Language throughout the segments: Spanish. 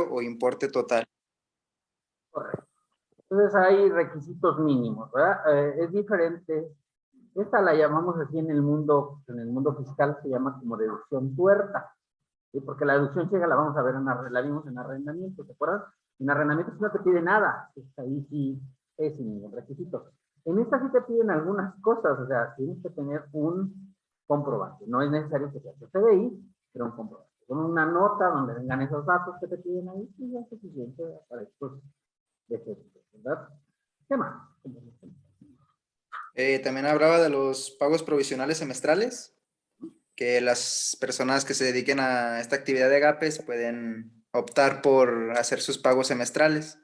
precio o importe total. Correcto. Entonces hay requisitos mínimos, ¿verdad? Es diferente. Esta la llamamos así en el mundo fiscal, se llama como deducción tuerta. ¿Sí? Porque la deducción ciega la vamos a ver, la vimos en arrendamiento, ¿te acuerdas? En arrendamiento no te pide nada, ahí sí es sin ningún requisito. En esta sí te piden algunas cosas, o sea, tienes que tener un comprobante. No es necesario que sea CFDI, pero un comprobante. Con una nota donde vengan esos datos que te piden ahí, y ya es suficiente para estos efectos, ¿verdad? ¿Qué más? También hablaba de los pagos provisionales semestrales, que las personas que se dediquen a esta actividad de agapes pueden optar por hacer sus pagos semestrales.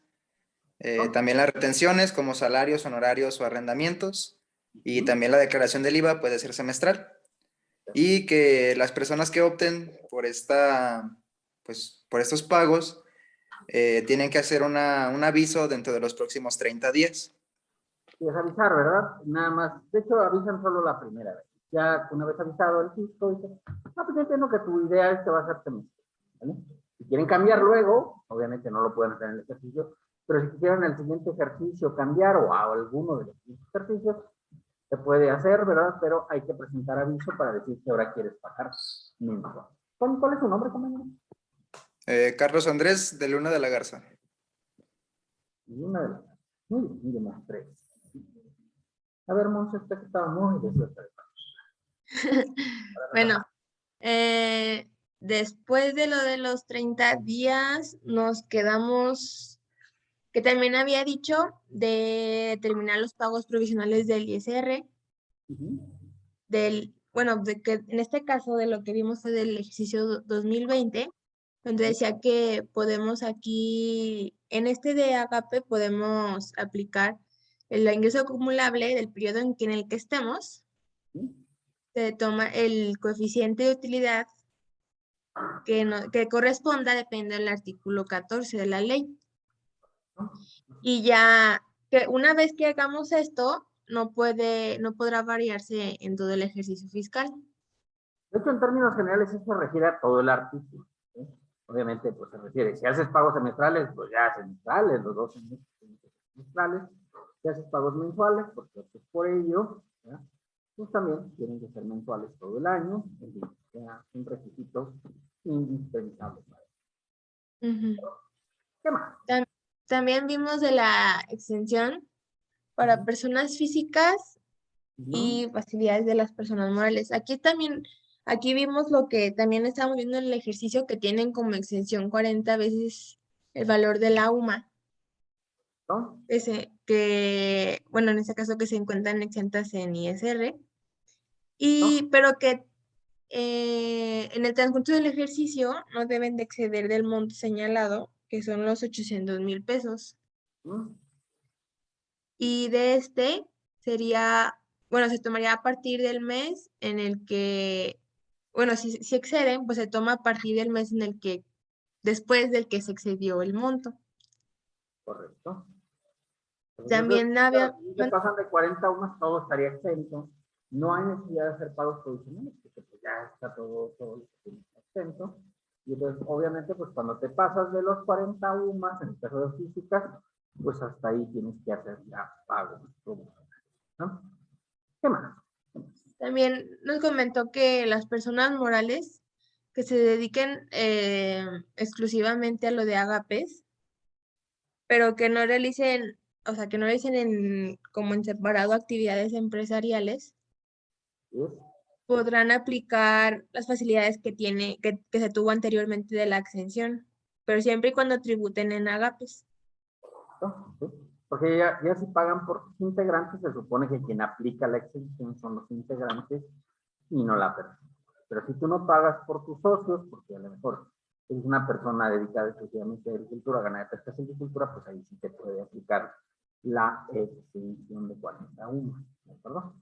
También las retenciones como salarios, honorarios o arrendamientos, y también la declaración del IVA puede ser semestral. Y que las personas que opten por por estos pagos tienen que hacer un aviso dentro de los próximos 30 días. Y es avisar, ¿verdad? Nada más. De hecho, avisan solo la primera vez. Ya una vez avisado el fisco, dice, no, pues yo entiendo que tu idea es que va a ser semestre, ¿vale? Si quieren cambiar luego, obviamente no lo pueden hacer en el ejercicio, pero si quisieran en el siguiente ejercicio cambiar o a alguno de los siguientes ejercicios, se puede hacer, ¿verdad? Pero hay que presentar aviso para decir que ahora quieres pagar mensual. ¿Cuál es su nombre, compañero? Carlos Andrés de Luna de la Garza. Luna de la Garza. Muy bien, mire más tres. A ver, Monse, usted que estaba muy deseosa de Bueno, después de lo de los 30 días, nos quedamos, que también había dicho, de terminar los pagos provisionales del ISR, bueno, de que en este caso de lo que vimos fue del ejercicio 2020, donde decía que podemos aquí, en este de Agape, podemos aplicar el ingreso acumulable del periodo en el que estemos. Se toma el coeficiente de utilidad que corresponda, depende del artículo 14 de la ley. Y ya, que una vez que hagamos esto, no podrá variarse en todo el ejercicio fiscal. De hecho, en términos generales, eso se refiere a todo el artículo. ¿Sí? Obviamente, pues se refiere, si haces pagos semestrales, pues ya semestrales, los dos semestrales. Si haces pagos mensuales, pues por ello, ¿ya? Pues también tienen que ser mensuales todo el año, son requisitos indispensables. ¿Qué más? También vimos de la exención para personas físicas y facilidades de las personas morales. Aquí vimos lo que también estábamos viendo en el ejercicio, que tienen como exención 40 veces el valor de la UMA. ¿No? Bueno, en este caso que se encuentran exentas en ISR, ¿No? pero que en el transcurso del ejercicio no deben de exceder del monto señalado, que son los 800,000 pesos. ¿Mm? Y de sería, bueno, se tomaría a partir del mes en el que, bueno, si exceden, pues se toma a partir del mes en el que, después del que se excedió el monto. Correcto. También había... Si se pasan de 40 UMAS, todo estaría exento. No hay necesidad de hacer pagos provisionales, porque pues ya está todo exento. Y entonces, obviamente, pues cuando te pasas de los 40 UMAS en personas físicas, pues hasta ahí tienes que hacer ya pagos provisionales, ¿no? ¿Qué más? También nos comentó que las personas morales que se dediquen exclusivamente a lo de agapes, pero que no realicen, o sea, que no realicen como en separado actividades empresariales, ¿Sí? podrán aplicar las facilidades que se tuvo anteriormente de la exención, pero siempre y cuando tributen en agapes. ¿Sí? Porque ya si pagan por sus integrantes, se supone que quien aplica la exención son los integrantes y no la persona. Pero si tú no pagas por tus socios, porque a lo mejor eres una persona dedicada exclusivamente a agricultura, ganadería, pesca, silvicultura, pues ahí sí te puede aplicar la exención de 41. ¿De acuerdo?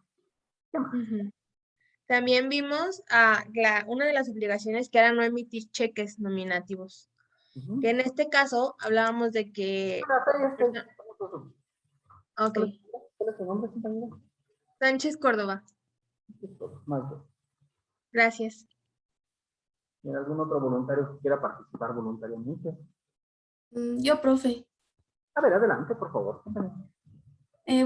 ¿Qué más? También vimos una de las obligaciones que era no emitir cheques nominativos. Que en este caso hablábamos de que... Ok. ¿Cuál es tu nombre, compañero? Sánchez Córdoba. Gracias. ¿Hay algún otro voluntario que quiera participar voluntariamente? Yo, profe. A ver, adelante, por favor.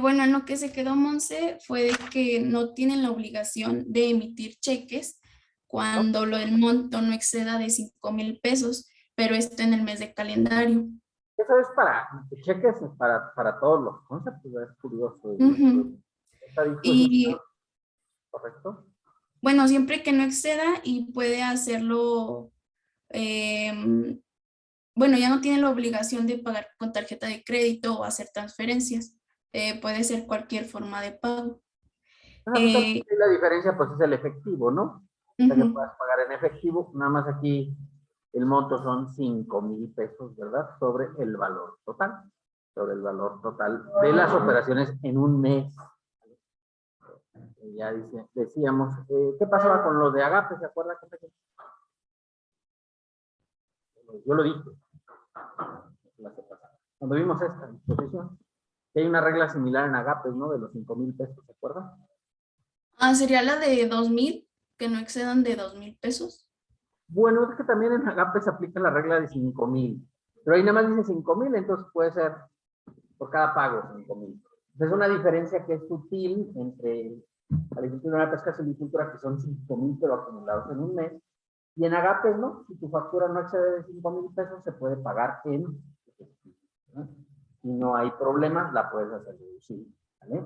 Bueno, en lo que se quedó Monse fue de que no tienen la obligación de emitir cheques cuando el monto no exceda de 5,000 pesos, pero esto en el mes de calendario. Eso es para cheques, para todos los conceptos, es curioso. Ujú. Esta disposición, Y ¿correcto? bueno, siempre que no exceda y puede hacerlo, em, bueno, ya no tiene la obligación de pagar con tarjeta de crédito o hacer transferencias. Puede ser cualquier forma de pago. Eh, La diferencia, pues, es el efectivo, ¿no? O sea, que ujú. puedas pagar en efectivo, nada más aquí el monto son 5,000 pesos, ¿verdad? Sobre el valor total, de las operaciones en un mes. Ya decíamos, ¿qué pasaba con los de Agape? ¿Se acuerdan? Yo lo dije cuando vimos esta disposición, que hay una regla similar en Agape, ¿no? De los 5,000 pesos, ¿se acuerdan? Sería la de 2,000, que no excedan de 2,000 pesos. Bueno, es que también en Agape se aplica la regla de 5,000, pero ahí nada más dice 5,000, entonces puede ser por cada pago 5,000. Es una diferencia que es sutil entre agricultura, pesca, silvicultura, que son 5,000, pero acumulados en un mes. Y en Agape, ¿no? Si tu factura no excede de 5,000 pesos, se puede pagar en efectivo, ¿no? Si no hay problemas, la puedes hacer deducir, ¿vale?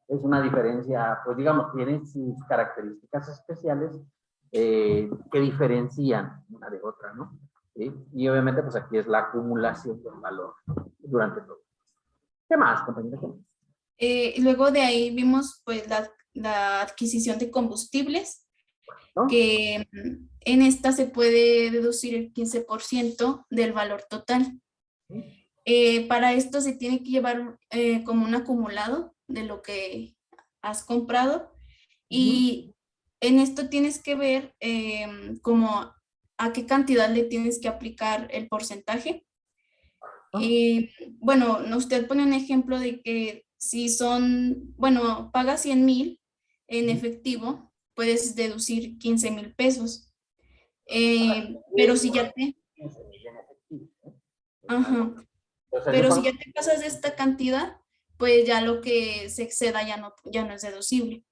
Es una diferencia, pues digamos, tiene sus características especiales que diferencian una de otra, ¿no? ¿Sí? Y obviamente, pues aquí es la acumulación del valor durante todo. ¿Qué más, compañeros? Luego de ahí vimos pues la adquisición de combustibles, ¿No? que en esta se puede deducir el 15% del valor total. Para esto se tiene que llevar como un acumulado de lo que has comprado, y en esto tienes que ver como a qué cantidad le tienes que aplicar el porcentaje. Bueno, usted pone un ejemplo de que si son, bueno, paga 100,000 en efectivo, puedes deducir 15,000 pesos. Pero si ya te, ajá, O sea, yo pero si pago, ya te pasas de esta cantidad, pues ya lo que se exceda ya no es deducible.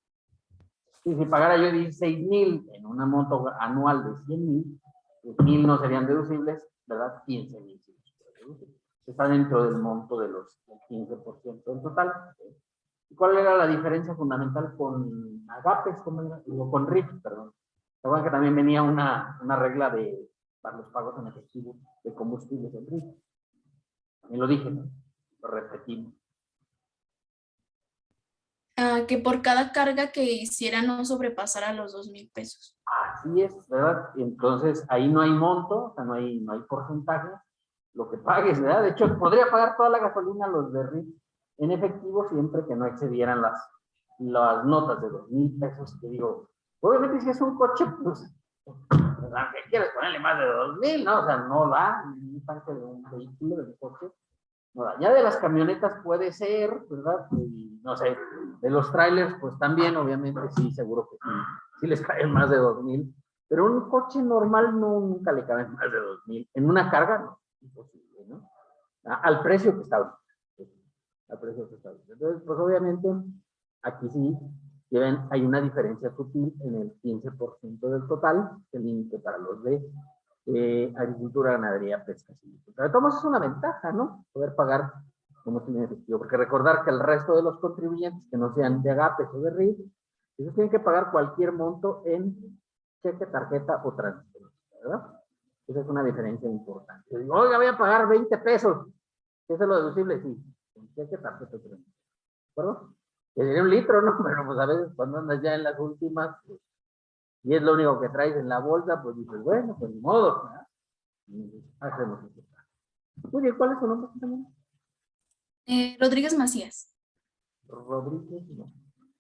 si pagara yo 16,000 en una monto anual de 100,000, pues 1,000 no serían deducibles, ¿verdad? 15,000 sí. Está dentro del monto de los 15% en total. ¿Y cuál era la diferencia fundamental con Agapes, con RIF, perdón? Recuerdan que también venía una regla para los pagos en efectivo de combustibles en RIF. También lo dije, ¿no? Lo repetimos. Que por cada carga que hiciera no sobrepasara los 2,000 pesos. Así es, ¿verdad? Entonces ahí no hay monto, o sea, no hay porcentaje, lo que pagues, ¿verdad? De hecho, podría pagar toda la gasolina los de RIF en efectivo siempre que no excedieran las notas de 2,000 pesos. Que digo, obviamente si es un coche, pues, aunque quieres ponerle más de 2,000, ¿no? O sea, no da, ni parte de un vehículo, de un coche. No da. Ya de las camionetas puede ser, ¿verdad? Y, no sé, de los trailers, pues también, obviamente, sí, seguro que sí les caen más de 2,000. Pero un coche normal nunca le caben más de 2,000. En una carga, no, imposible, ¿no? Al precio que está ahorita. Al precio que está ahorita. Entonces, pues obviamente, aquí sí, hay una diferencia sutil en el 15% del total, el límite para los de agricultura, ganadería, pesca. De todos es una ventaja, ¿no? Poder pagar como tiene efectivo, porque recordar que el resto de los contribuyentes que no sean de Agapes o de RIF, ellos tienen que pagar cualquier monto en cheque, tarjeta o transferencia, ¿verdad? Esa es una diferencia importante. Yo digo, oiga, voy a pagar 20 pesos. ¿Qué es lo deducible? Sí, en cheque, tarjeta o transferencia. ¿De acuerdo? Que sería un litro, ¿no? Pero pues a veces cuando andas ya en las últimas, pues, y es lo único que traes en la bolsa, pues dices, bueno, pues ni modo, ¿verdad? Y hacemos eso. Muy bien, ¿cuál es su nombre también? Rodríguez Macías. Rodríguez, no.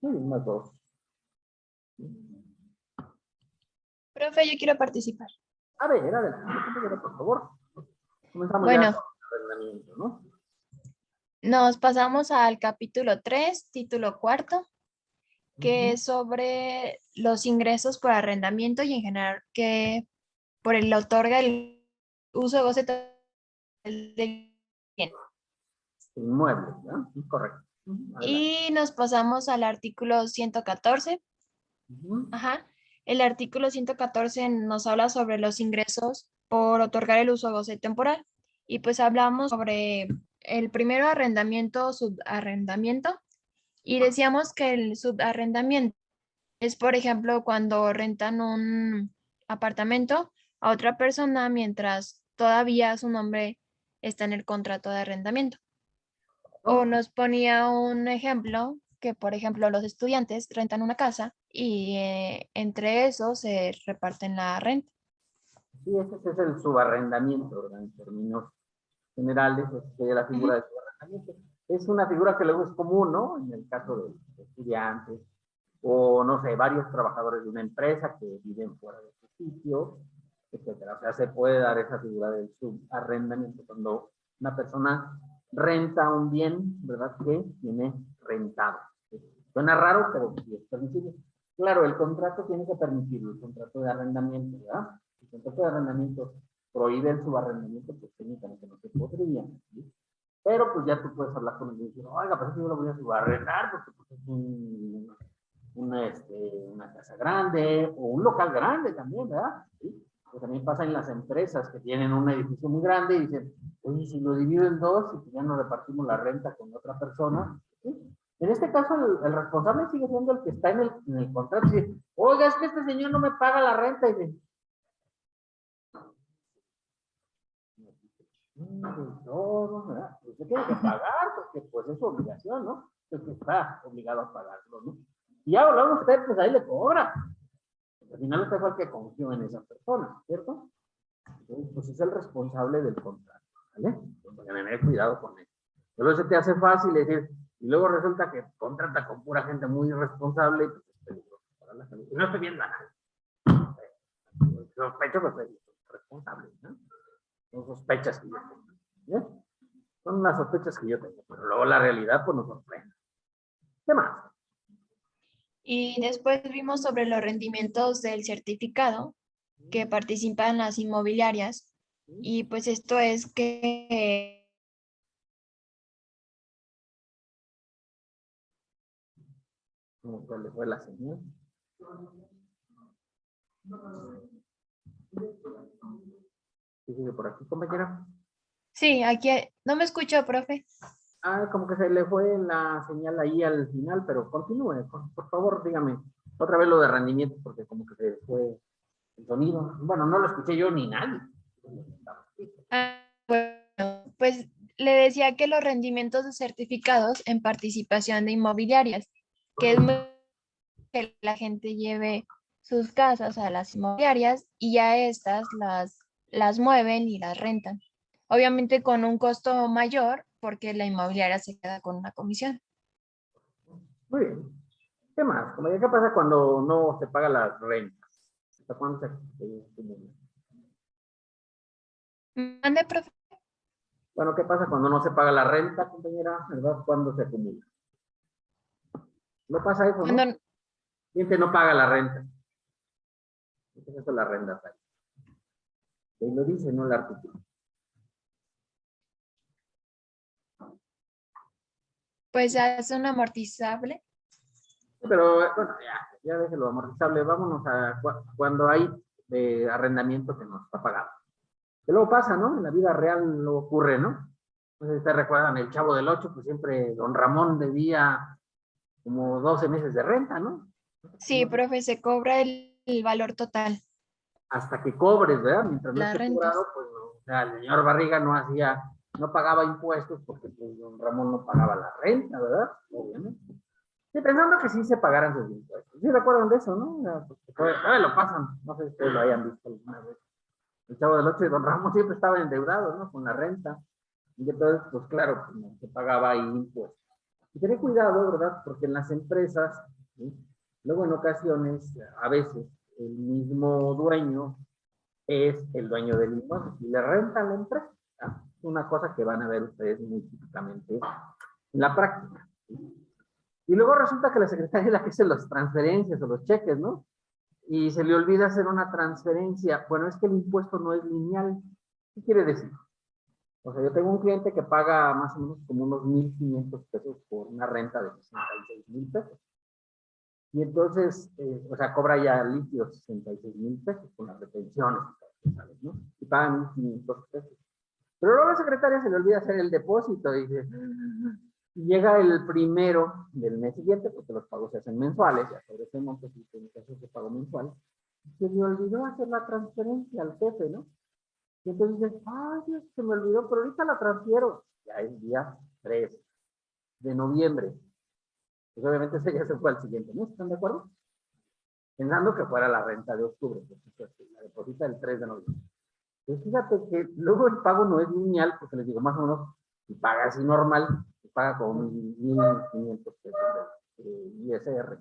Muy bien, más dos. Profe, yo quiero participar. A ver, adelante, por favor. Comenzamos ya Bueno, con el arrendamiento, ¿no? nos pasamos al capítulo 3, título cuarto, que es sobre los ingresos por arrendamiento y en general que por el otorga el uso de goce de bien. Inmuebles, ¿no? Sí, correcto. Adelante. Y nos pasamos al artículo 114. Ujú. Ajá. El artículo 114 nos habla sobre los ingresos por otorgar el uso o goce temporal. Y pues hablamos sobre el primero arrendamiento, subarrendamiento. Y decíamos que el subarrendamiento es, por ejemplo, cuando rentan un apartamento a otra persona mientras todavía su nombre está en el contrato de arrendamiento. O nos ponía un ejemplo que, por ejemplo, los estudiantes rentan una casa y entre esos se reparten la renta. Sí, ese es el subarrendamiento, ¿verdad? En términos generales, esa sería la figura de subarrendamiento. Es una figura que luego es común, ¿no? En el caso de estudiantes, o no sé, varios trabajadores de una empresa que viven fuera de su sitio, etcétera. O sea, se puede dar esa figura del subarrendamiento cuando una persona renta un bien, ¿verdad? Que tiene rentado. Suena raro, pero sí es permisible. Claro, el contrato tiene que permitirlo, el contrato de arrendamiento, ¿verdad? El contrato de arrendamiento prohíbe el subarrendamiento, pues técnicamente no se podría, ¿sí? Pero pues ya tú puedes hablar con él y decir, oiga, pues yo lo voy a subarrendar porque pues, es una casa grande o un local grande también, ¿verdad? ¿Sí? Pues también pasa en las empresas que tienen un edificio muy grande y dicen, oye, si lo divido en dos y pues ya no repartimos la renta con otra persona, ¿sí? En este caso, el responsable sigue siendo el que está en el contrato. Y dice, oiga, es que este señor no me paga la renta. Y dice, todo, ¿verdad? Usted tiene que pagar porque pues es su obligación, ¿no? Usted está obligado a pagarlo, ¿no? Y ya hablamos usted, pues ahí le cobra. Al final usted fue el que confió en esa persona, ¿cierto? Entonces, pues es el responsable del contrato, ¿vale? Entonces, tener cuidado con eso. Luego se te hace fácil decir, y luego resulta que contrata con pura gente muy irresponsable y pues es peligroso para la salud. Y no estoy viendo a nadie. Sospecho que soy responsable, ¿no? Son sospechas que yo tengo. ¿Sí? Son unas sospechas que yo tengo, pero luego la realidad pues nos sorprende. ¿Qué más? Y después vimos sobre los rendimientos del certificado que participan las inmobiliarias. Y pues esto es que ¿Cómo se le fue la señal? Sigue por aquí, compañera. sí, aquí no me escucho, profe. Ah, como que se le fue la señal ahí al final, pero continúe, por favor, dígame. Otra vez lo de rendimiento, porque como que se fue el sonido. Bueno, no lo escuché yo ni nadie. Bueno, pues le decía que los rendimientos de certificados en participación de inmobiliarias, que es muy que la gente lleve sus casas a las inmobiliarias y ya estas las mueven y las rentan. Obviamente con un costo mayor porque la inmobiliaria se queda con una comisión. Muy bien. ¿Qué más? ¿Qué pasa cuando no se paga las rentas? ¿Hasta cuándo se acumula? Mande, profe. Bueno, ¿qué pasa cuando no se paga la renta, compañera? ¿Verdad? ¿Cuándo se acumula? No pasa eso, ¿no? Cuando, Gente no paga la renta. Entonces eso la renta. Ahí lo dice, no el artículo. pues hace un amortizable. Pero bueno, ya déjelo amortizable. Vámonos a cuando hay arrendamiento que no está pagado. Que luego pasa, ¿no? En la vida real lo ocurre, ¿no? Entonces, ustedes recuerdan el Chavo del Ocho, pues siempre don Ramón debía como 12 meses de renta, ¿no? Sí, profe, se cobra el valor total, Hasta que cobres, ¿verdad? Mientras no las esté rentas. cobrado, pues no. O sea, el señor Barriga no pagaba impuestos porque pues, don Ramón no pagaba la renta, ¿verdad? Obviamente. Sí, pensando que sí se pagaran sus impuestos. Sí recuerdan de eso, ¿no? Lo pasan, no sé si ustedes lo hayan visto alguna vez. El Chavo del Ocho y don Ramón siempre estaba endeudado, ¿no? Con la renta. Y entonces, pues claro, pues, no se pagaba ahí impuestos. Y tener cuidado, ¿verdad? Porque en las empresas, ¿sí? Luego en ocasiones, a veces, el mismo dueño es el dueño del inmueble y le renta a la empresa. ¿Ah? Es una cosa que van a ver ustedes muy típicamente en la práctica. ¿Sí? Y luego resulta que la secretaria es la que hace las transferencias o los cheques, ¿no? Y se le olvida hacer una transferencia. Bueno, es que el impuesto no es lineal. ¿Qué quiere decir? O sea, yo tengo un cliente que paga más o menos como unos 1,500 pesos por una renta de 66,000 pesos. Y entonces, o sea, cobra ya líquidos 66,000 pesos con las retenciones, ¿no? Y pagan 1,500 pesos. Pero luego a la secretaria se le olvida hacer el depósito y dice, llega el primero del mes siguiente, porque los pagos se hacen mensuales, ya sobre ese monte sí tiene que hacer ese pago mensual, se le olvidó hacer la transferencia al jefe, ¿no? Y entonces dice, ay, Dios, se me olvidó, pero ahorita la transfiero. Ya es día 3 de noviembre. Pues obviamente ese ya se fue al siguiente mes, ¿están de acuerdo? Pensando que fuera la renta de octubre, pues, la deposita el 3 de noviembre. Pues fíjate que luego el pago no es lineal, porque les digo, más o menos, si paga así normal, se paga como 1,500 pesos de ISR.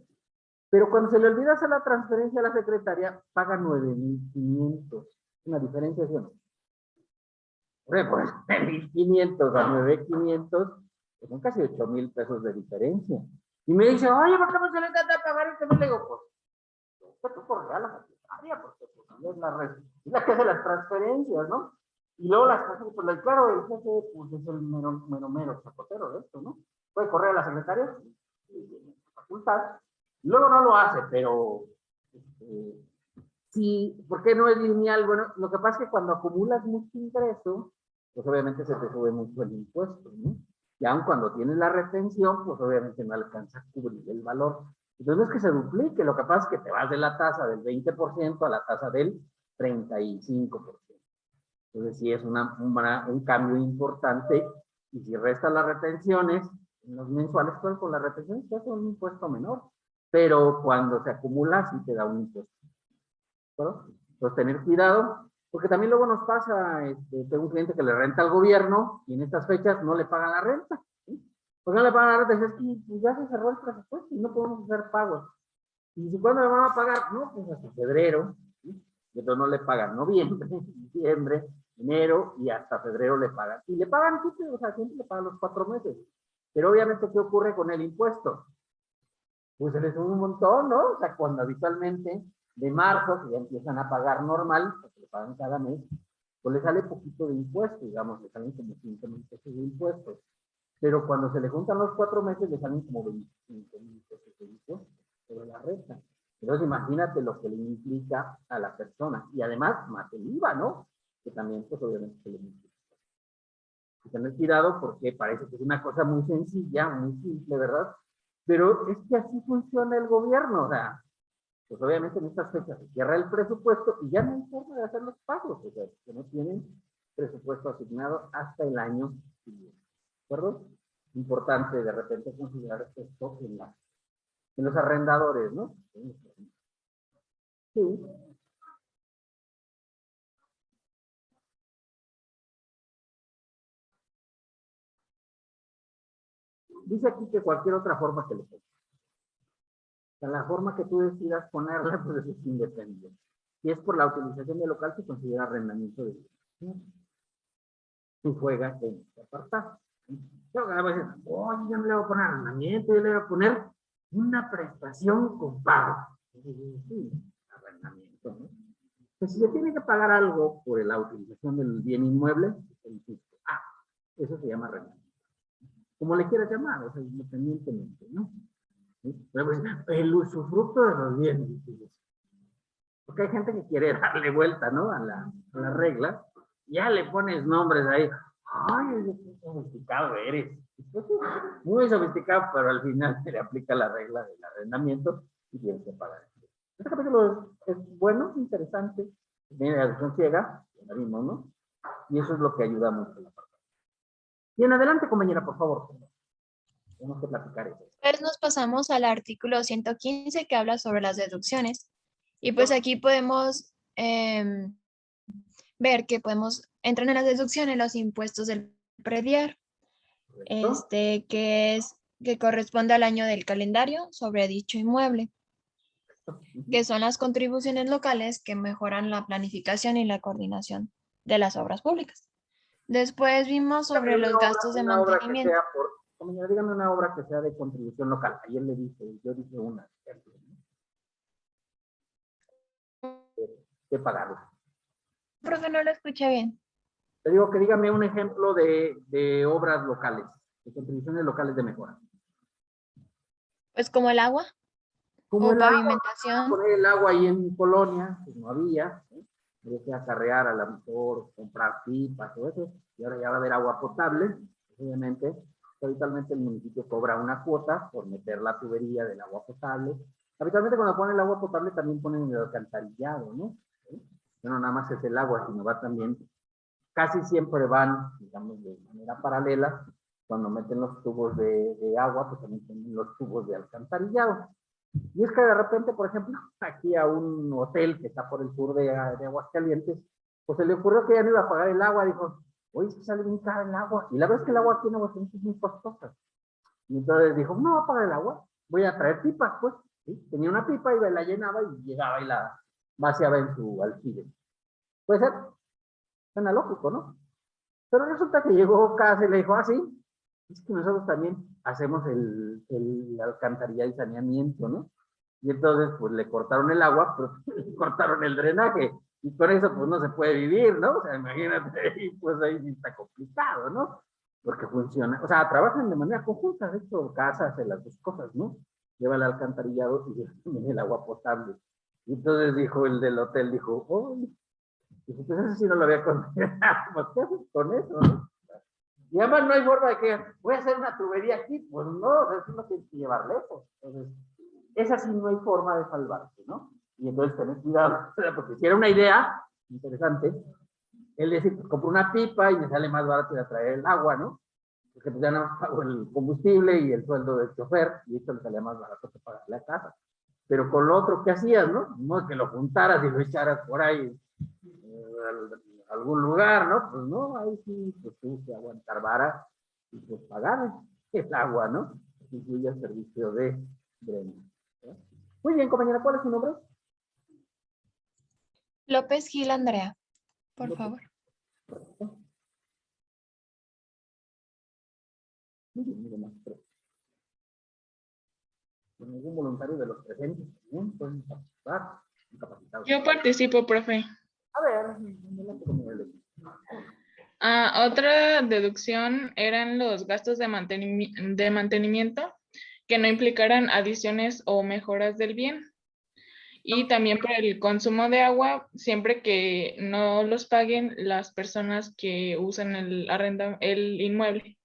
Pero cuando se le olvida hacer la transferencia a la secretaria, paga 9,500. Una diferencia, ¿sí o no? Pues de 1,500 a 9,500, pues son casi 8,000 pesos de diferencia. Y me dice, oye, ¿por qué no se le trata de pagar este? Le digo, pues, yo por real a la secretaria, porque pues, es la que hace las transferencias, ¿no? Y luego las cosas, pues claro, el jefe pues, es el mero chapotero de esto, ¿no? Puede correr a la secretaria, facultad, luego no lo hace, pero sí, ¿por qué no es lineal? Bueno, lo que pasa es que cuando acumulas mucho ingreso, pues obviamente se te sube mucho el impuesto, ¿no? Y aun cuando tienes la retención, pues obviamente no alcanza a cubrir el valor. Entonces no es que se duplique, lo que pasa es que te vas de la tasa del 20% a la tasa del 35%. Entonces sí es un cambio importante, y si restas las retenciones, en los mensuales, pues con las retenciones te hace un impuesto menor, pero cuando se acumula sí te da un impuesto. ¿No? Entonces tener cuidado, porque también luego nos pasa, tengo un cliente que le renta al gobierno y en estas fechas no le pagan la renta. ¿Sí? ¿Por qué no le pagan la renta? Es que pues, ya se cerró el presupuesto y no podemos hacer pagos. ¿Y cuándo le van a pagar? No, pues hasta febrero. ¿Sí? Y entonces no le pagan noviembre, diciembre, enero y hasta febrero le pagan. Y le pagan, o sea, siempre le pagan los 4 meses. Pero obviamente, ¿qué ocurre con el impuesto? Pues se les sube un montón, ¿no? O sea, cuando habitualmente de marzo, que ya empiezan a pagar normal, porque le pagan cada mes, pues le sale poquito de impuesto, digamos, le salen como 15,000 pesos de impuestos. Pero cuando se le juntan los 4 meses, le salen como 25,000 pesos de impuestos, pero la resta. Entonces, imagínate lo que le implica a la persona. Y además, más el IVA, ¿no? Que también, pues, obviamente, se le implica. Hay que tener cuidado porque parece que es una cosa muy sencilla, muy simple, ¿verdad? Pero es que así funciona el gobierno, o sea, pues obviamente en estas fechas se cierra el presupuesto y ya no hay forma de hacer los pagos, o sea, que no tienen presupuesto asignado hasta el año siguiente. ¿De acuerdo? Importante de repente considerar esto en los arrendadores, ¿no? Sí. Dice aquí que cualquier otra forma que le ponga. O sea, la forma que tú decidas ponerla, pues es independiente. Si es por la utilización del local, se considera arrendamiento de y juega en este apartado. Yo a veces, oye, yo no le voy a poner arrendamiento, yo le voy a poner una prestación con pago. Sí, arrendamiento, ¿no? Pues si se tiene que pagar algo por la utilización del bien inmueble, eso se llama arrendamiento. Como le quieras llamar, o sea, independientemente, ¿no? ¿Sí? Pero pues, el usufructo de los bienes. Porque hay gente que quiere darle vuelta, ¿no? A la regla. Ya le pones nombres ahí. Ay, qué sofisticado eres. Muy sofisticado, pero al final se le aplica la regla del arrendamiento y tienes que pagar. Este capítulo es bueno, interesante. Viene la adopción ciega, ya vimos, ¿no? Y eso es lo que ayuda mucho a la parte. Bien, adelante, compañera, por favor. Tenemos que platicar eso. Pues nos pasamos al artículo 115 que habla sobre las deducciones. Y pues aquí podemos ver que entran en las deducciones los impuestos del predial, que corresponde al año del calendario sobre dicho inmueble, que son las contribuciones locales que mejoran la planificación y la coordinación de las obras públicas. Después vimos sobre los gastos de mantenimiento. Dígame una obra que sea de contribución local. Ayer yo dije una. ¿Qué pagarla? Profe, no lo escuché bien. Te digo que dígame un ejemplo de obras locales, de contribuciones locales de mejora. Pues como el agua Como o el agua, pavimentación. poner el agua ahí en mi colonia, pues no había, ¿eh? Había que acarrear a la mejor, comprar pipas, todo eso, y ahora ya va a haber agua potable, obviamente. Habitualmente el municipio cobra una cuota por meter la tubería del agua potable. Habitualmente cuando ponen el agua potable también ponen el alcantarillado, ¿no? ¿Sí? No nada más es el agua, sino va también, casi siempre van, digamos, de manera paralela. Cuando meten los tubos de agua, pues también tienen los tubos de alcantarillado. Y es que de repente, por ejemplo, aquí a un hotel que está por el sur de Aguascalientes, pues se le ocurrió que ya no iba a pagar el agua. Dijo, oye, es que sale bien caro el agua. Y la verdad es que el agua aquí en Aguascalientes es muy costosa. Y entonces dijo, no voy a pagar el agua, voy a traer pipas, pues. ¿Sí? Tenía una pipa y la llenaba y llegaba y la vaciaba en su aljibe. Puede ser, suena lógico, ¿no? Pero resulta que llegó casa y le dijo, ah, sí, es que nosotros también hacemos el alcantarillado y saneamiento, ¿no? Y entonces, pues le cortaron el agua, pero le cortaron el drenaje. Y con eso, pues no se puede vivir, ¿no? O sea, imagínate, y pues ahí sí está complicado, ¿no? Porque funciona, o sea, trabajan de manera conjunta, de hecho, casa hace las dos cosas, ¿no? Lleva el alcantarillado y lleva también el agua potable. Y entonces dijo el del hotel, dijo, oh, dijo, pues eso sí no lo había considerado, pues ¿qué haces con eso, no? Y además no hay forma de que voy a hacer una tubería aquí, pues no, eso no tienes que llevar lejos. Entonces, esa sí no hay forma de salvarse, ¿no? Y entonces tenés cuidado, porque si era una idea interesante, él decía, pues compro una pipa y me sale más barato de traer el agua, ¿no? Porque pues ya no pago el combustible y el sueldo del chofer, y esto le salía más barato que pagar la casa. Pero con lo otro, ¿qué hacías, no? No es que lo juntaras y lo echaras por ahí algún lugar, ¿no? Pues no, ahí sí, pues tuvo que aguantar vara y pues pagar el agua, ¿no? Incluye el servicio de drenaje. Muy bien, compañera, ¿cuál es su nombre? López Gil Andrea, por favor. Muy bien, muy bien. Con ningún voluntario de los presentes también pueden participar, incapacitados. Yo participo, profe. A ver, adelante con el Otra deducción eran los gastos de mantenimiento que no implicaran adiciones o mejoras del bien. Y también por el consumo de agua, siempre que no los paguen las personas que usan el inmueble.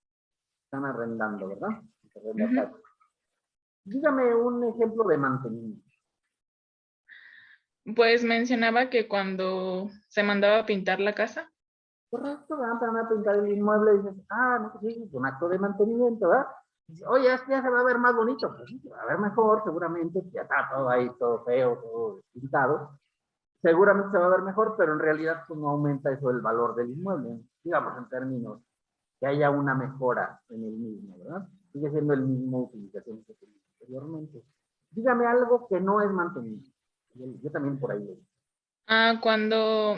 están arrendando, ¿verdad? Ujú. Dígame un ejemplo de mantenimiento. Pues mencionaba que cuando se mandaba a pintar la casa. Correcto, van a pintar el inmueble y dices, ah, no, pues sí, es un acto de mantenimiento, ¿verdad? Dice, oye, es que ya se va a ver más bonito. Pues sí, se va a ver mejor, seguramente, ya está todo ahí, todo feo, todo pintado. Seguramente se va a ver mejor, pero en realidad pues, no aumenta eso el valor del inmueble, digamos, en términos que haya una mejora en el mismo, ¿verdad? Sigue siendo el mismo utilización que tenía anteriormente. Dígame algo que no es mantenimiento. Yo también por ahí. Cuando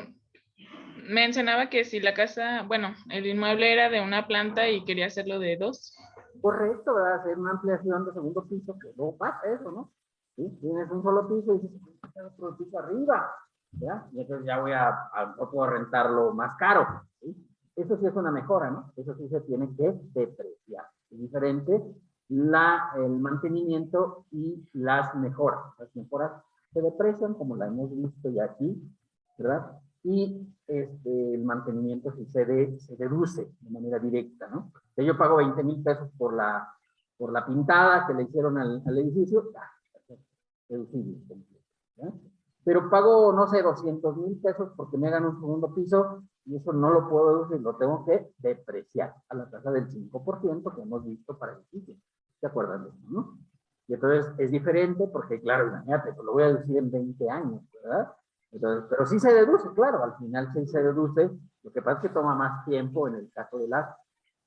mencionaba que si la casa, bueno, el inmueble era de una planta y quería hacerlo de dos. Correcto, ¿verdad? Hacer una ampliación de segundo piso, que no pasa eso, ¿no? ¿Sí? Tienes un solo piso y dices, otro piso arriba, ¿ya? Y entonces ya no puedo rentarlo más caro, ¿sí? Eso sí es una mejora, ¿no? Eso sí se tiene que depreciar. Es diferente el mantenimiento y las mejoras. Las mejoras se deprecian, como la hemos visto ya aquí, ¿verdad? Y el mantenimiento sí se deduce de manera directa, ¿no? Que yo pago 20,000 pesos por la pintada que le hicieron al edificio, deducible, ¿ya? Pero pago, no sé, 200,000 pesos porque me hagan un segundo piso y eso no lo puedo deducir, lo tengo que depreciar a la tasa del 5% que hemos visto para edificios. ¿Se acuerdan de eso, no? Y entonces es diferente porque, claro, imagínate, pues lo voy a deducir en 20 años, ¿verdad? Entonces, pero sí se deduce, claro, al final sí se deduce. Lo que pasa es que toma más tiempo en el caso de las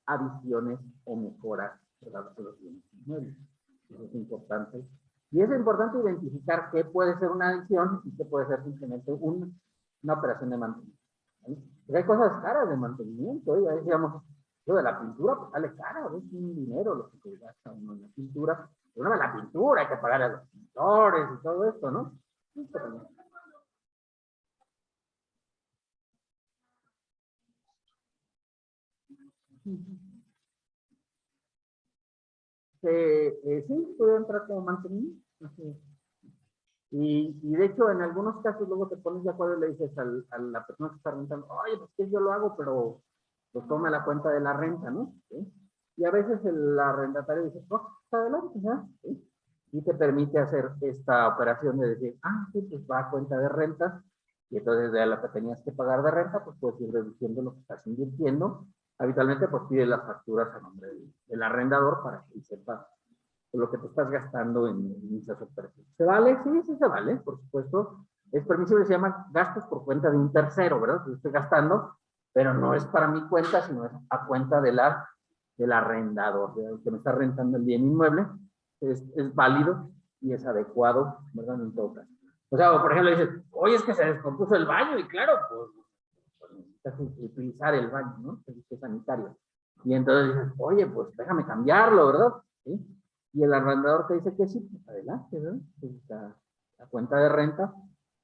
adiciones o mejoras de los bienes inmuebles. Eso es importante. Y es importante identificar qué puede ser una adición y qué puede ser simplemente una operación de mantenimiento. ¿Sí? Porque hay cosas caras de mantenimiento. ¿Eh? Decíamos, lo de la pintura, pues sale caro, es un dinero lo que gasta uno en la pintura. Pero no de la pintura, hay que pagar a los pintores y todo esto, ¿no? Sí, puede entrar como mantenimiento. Así es. Y de hecho, en algunos casos luego te pones de acuerdo y le dices a la persona que está rentando, oye, pues que yo lo hago, pero pues toma la cuenta de la renta, ¿no? ¿Sí? Y a veces el arrendatario dice, pues está adelante, ¿ya? ¿Sí? Y te permite hacer esta operación de decir, sí, pues va a cuenta de rentas, y entonces de lo que tenías que pagar de renta, pues puedes ir reduciendo lo que estás invirtiendo. Habitualmente, pues pide las facturas a nombre del arrendador para que sepa lo que te estás gastando en esas operaciones. ¿Se vale? Sí, sí se vale, por supuesto. Es permisible, se llama gastos por cuenta de un tercero, ¿verdad? Yo estoy gastando, pero no es para mi cuenta, sino es a cuenta del arrendador, el que me está rentando el bien inmueble. Es válido y es adecuado, ¿verdad? En todo caso. O sea, por ejemplo, dices, oye, es que se descompuso el baño, y claro, pues necesitas utilizar el baño, ¿no? Servicio sanitario. Y entonces dices, oye, pues déjame cambiarlo, ¿verdad? ¿Sí? Y el arrendador te dice que sí, pues adelante, ¿verdad? Pues la cuenta de renta,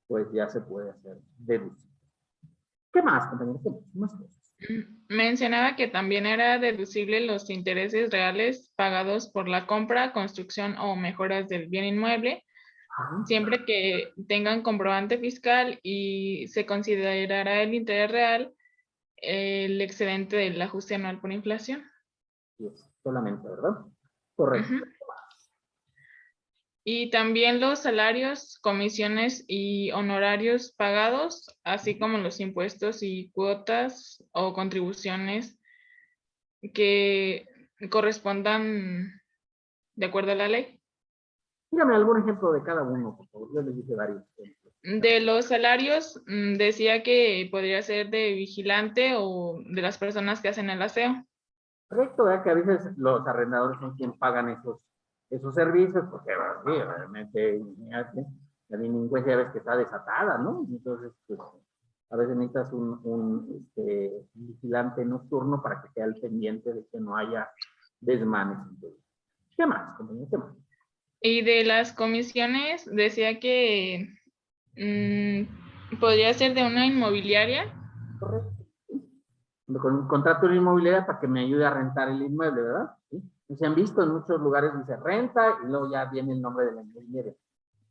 pues ya se puede hacer deducible. ¿Qué más, compañeros? ¿Qué más cosas? Mencionaba que también era deducible los intereses reales pagados por la compra, construcción o mejoras del bien inmueble, siempre que tengan comprobante fiscal y se considerará el interés real el excedente del ajuste anual por inflación. Sí, solamente, ¿verdad? Correcto. Ujú. Y también los salarios, comisiones y honorarios pagados, así como los impuestos y cuotas o contribuciones que correspondan de acuerdo a la ley. Dígame algún ejemplo de cada uno, por favor. Yo les dije varios ejemplos. De los salarios, decía que podría ser de vigilante o de las personas que hacen el aseo. Correcto, ¿verdad? Que a veces los arrendadores son quienes pagan esos servicios, porque sí, realmente la delincuencia ya ves que está desatada, ¿no? Entonces, pues, a veces necesitas un vigilante nocturno para que esté al pendiente de que no haya desmanes. Entonces, ¿qué más, compañero? ¿Qué más? Y de las comisiones, decía que podría ser de una inmobiliaria. Correcto. Con un contrato de inmobiliaria para que me ayude a rentar el inmueble, ¿verdad? ¿Sí? Y se han visto en muchos lugares, dice renta, y luego ya viene el nombre de la inmobiliaria.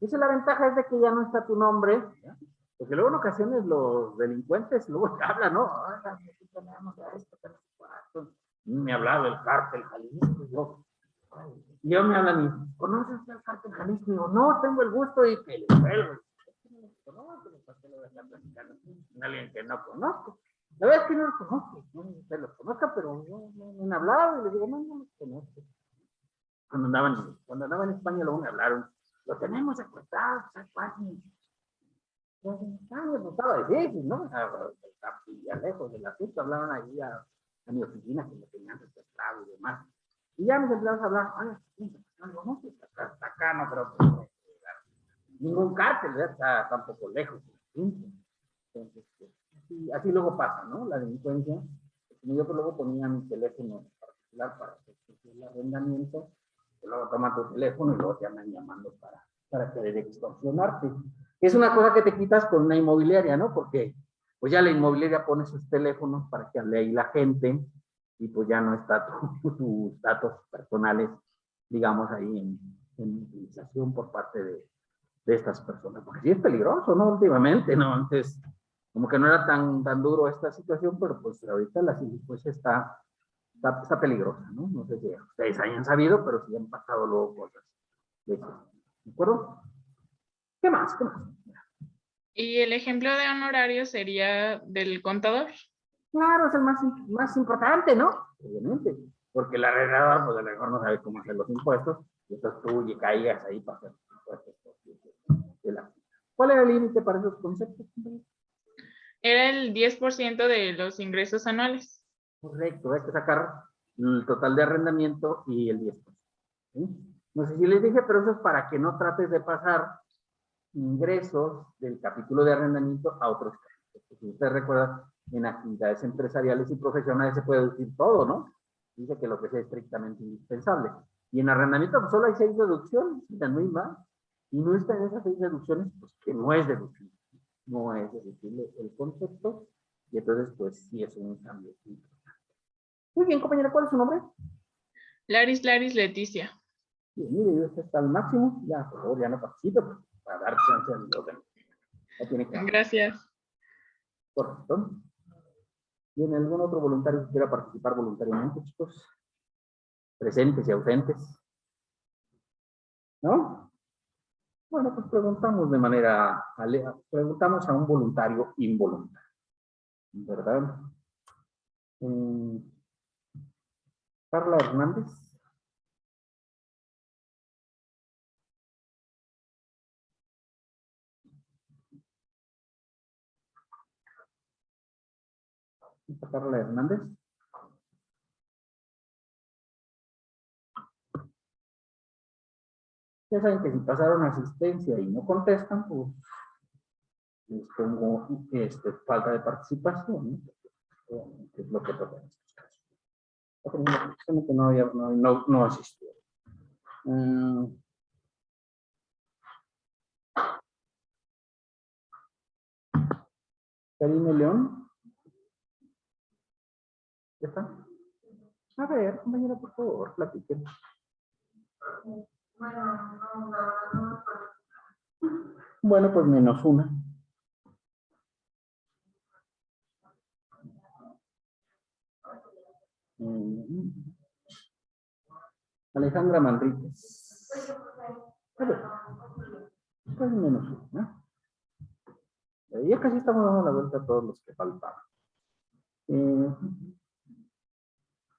Dice, la ventaja es de que ya no está tu nombre, ¿ya? Porque luego en ocasiones los delincuentes luego te hablan, ¿no? Aquí tenemos esto, me ha hablado el cártel Jalisco, y yo me hablan y, ¿conoces el cártel Jalisco? Y digo, no, tengo el gusto y que le vuelvo. No, ¿para qué lo voy a estar platicando con alguien que no conozco? La verdad es que no los conozco, no se los conozca, pero no me han hablado y les digo, no los conozco. Cuando andaba en España luego me hablaron, lo tenemos secuestrado, ¿sabes cuál? Pues en España pues estaba difícil, ¿no? Ya lejos del asunto, hablaron ahí a mi oficina que me tenían secuestrado y demás. Y ya mis empleados hablaron, oye, no, hasta acá no creo que ningún cártel, ¿verdad? Está tampoco lejos. Entonces, así luego pasa, ¿no? La delincuencia. Yo luego ponía mi teléfono particular para el arrendamiento, y luego toman tu teléfono y luego te andan llamando para querer extorsionarte. Es una cosa que te quitas con una inmobiliaria, ¿no? Porque pues ya la inmobiliaria pone sus teléfonos para que hable ahí la gente y pues ya no está tus datos personales, digamos, ahí en utilización por parte de estas personas. Porque sí es peligroso, ¿no? Últimamente, ¿no? Antes como que no era tan duro esta situación, pero pues ahorita la situación está peligrosa, ¿no? No sé si ustedes hayan sabido, pero sí han pasado luego cosas de eso. ¿De acuerdo? ¿Qué más? ¿Qué más? Y el ejemplo de honorario sería del contador. Claro, es el más importante, ¿no? Obviamente, porque el arrendador, pues a lo mejor no sabe cómo hacer los impuestos, y entonces tú y caigas ahí para hacer los impuestos. ¿Cuál era el límite para esos conceptos? Era el 10% de los ingresos anuales. Correcto, hay que sacar el total de arrendamiento y el 10%. ¿Sí? No sé si les dije, pero eso es para que no trates de pasar ingresos del capítulo de arrendamiento a otros capítulos. Si usted recuerda, en actividades empresariales y profesionales se puede deducir todo, ¿no? Dice que lo que sea estrictamente indispensable. Y en arrendamiento pues, solo hay 6 deducciones, no hay más. Y no está en esas 6 deducciones, pues que no es deducible. No es deducible el concepto. Y entonces, pues sí es un cambio. Muy bien, compañera, ¿cuál es su nombre? Laris Leticia. Bien, mire, usted está al máximo. Ya, por favor, ya no participe pues, para dar chance a los demás. Ya tiene que. Gracias. Correcto. ¿Tiene algún otro voluntario que quiera participar voluntariamente, chicos? Presentes y ausentes. ¿No? Bueno, pues preguntamos de manera, preguntamos a un voluntario involuntario, ¿verdad? Carla Hernández. Carla Hernández. Ya saben que si pasaron asistencia y no contestan, pues les pongo falta de participación, ¿no? Que es lo que toca en estos casos. Que no asistió. Karine León. ¿Ya está? A ver, compañera, por favor, platiquen. Bueno, pues menos una. Alejandra Manríquez. A ver, pues menos una. Ya casi estamos dando la vuelta a todos los que faltaban.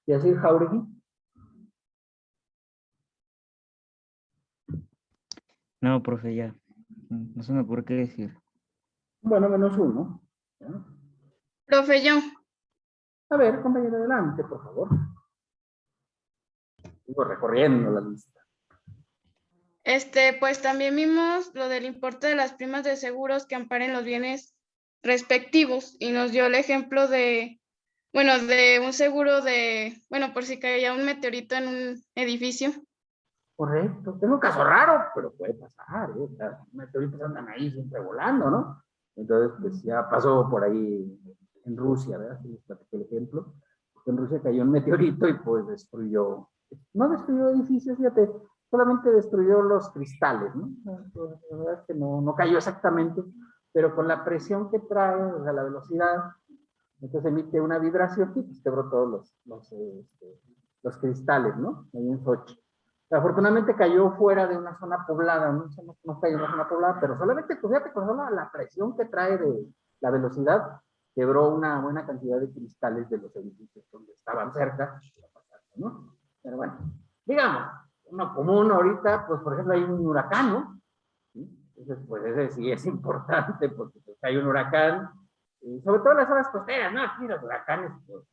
Yacir Jauregui. No, profe, ya. No se me ocurre qué decir. Bueno, menos uno. ¿Ya? Profe, yo. A ver, compañero, adelante, por favor. Sigo recorriendo la lista. Pues también vimos lo del importe de las primas de seguros que amparen los bienes respectivos y nos dio el ejemplo de un seguro por si caía un meteorito en un edificio. Correcto. Es un caso raro, pero puede pasar. Los meteoritos andan ahí siempre volando, ¿no? Entonces, pues ya pasó por ahí en Rusia, ¿verdad? Sí, les platiqué el ejemplo. En Rusia cayó un meteorito y pues no destruyó edificios, fíjate, solamente destruyó los cristales, ¿no? La verdad es que no cayó exactamente, pero con la presión que trae, o sea, la velocidad, entonces emite una vibración y pues quebró todos los cristales, ¿no? Ahí en Sochi. Afortunadamente cayó fuera de una zona poblada, no cayó en una zona poblada, pero solamente, pues fíjate, con solo la presión que trae de la velocidad, quebró una buena cantidad de cristales de los edificios donde estaban cerca, ¿no? Pero bueno, digamos, uno común ahorita, pues por ejemplo hay un huracán, ¿no? Entonces, pues ese sí es importante, porque pues, hay un huracán, sobre todo en las zonas costeras, ¿no? Aquí los huracanes, pues,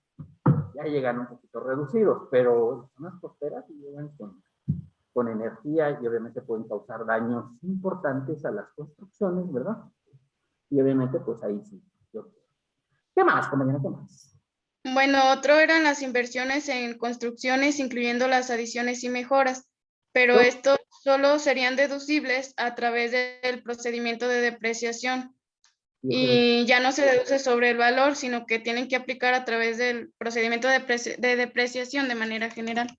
ya llegan un poquito reducidos, pero las zonas costeras llegan con energía y obviamente pueden causar daños importantes a las construcciones, ¿verdad? Y obviamente, pues ahí sí. ¿Qué más, compañera? ¿Qué más? Bueno, otro eran las inversiones en construcciones, incluyendo las adiciones y mejoras, pero estos solo serían deducibles a través del procedimiento de depreciación. Y ya no se deduce sobre el valor, sino que tienen que aplicar a través del procedimiento de depreciación de manera general.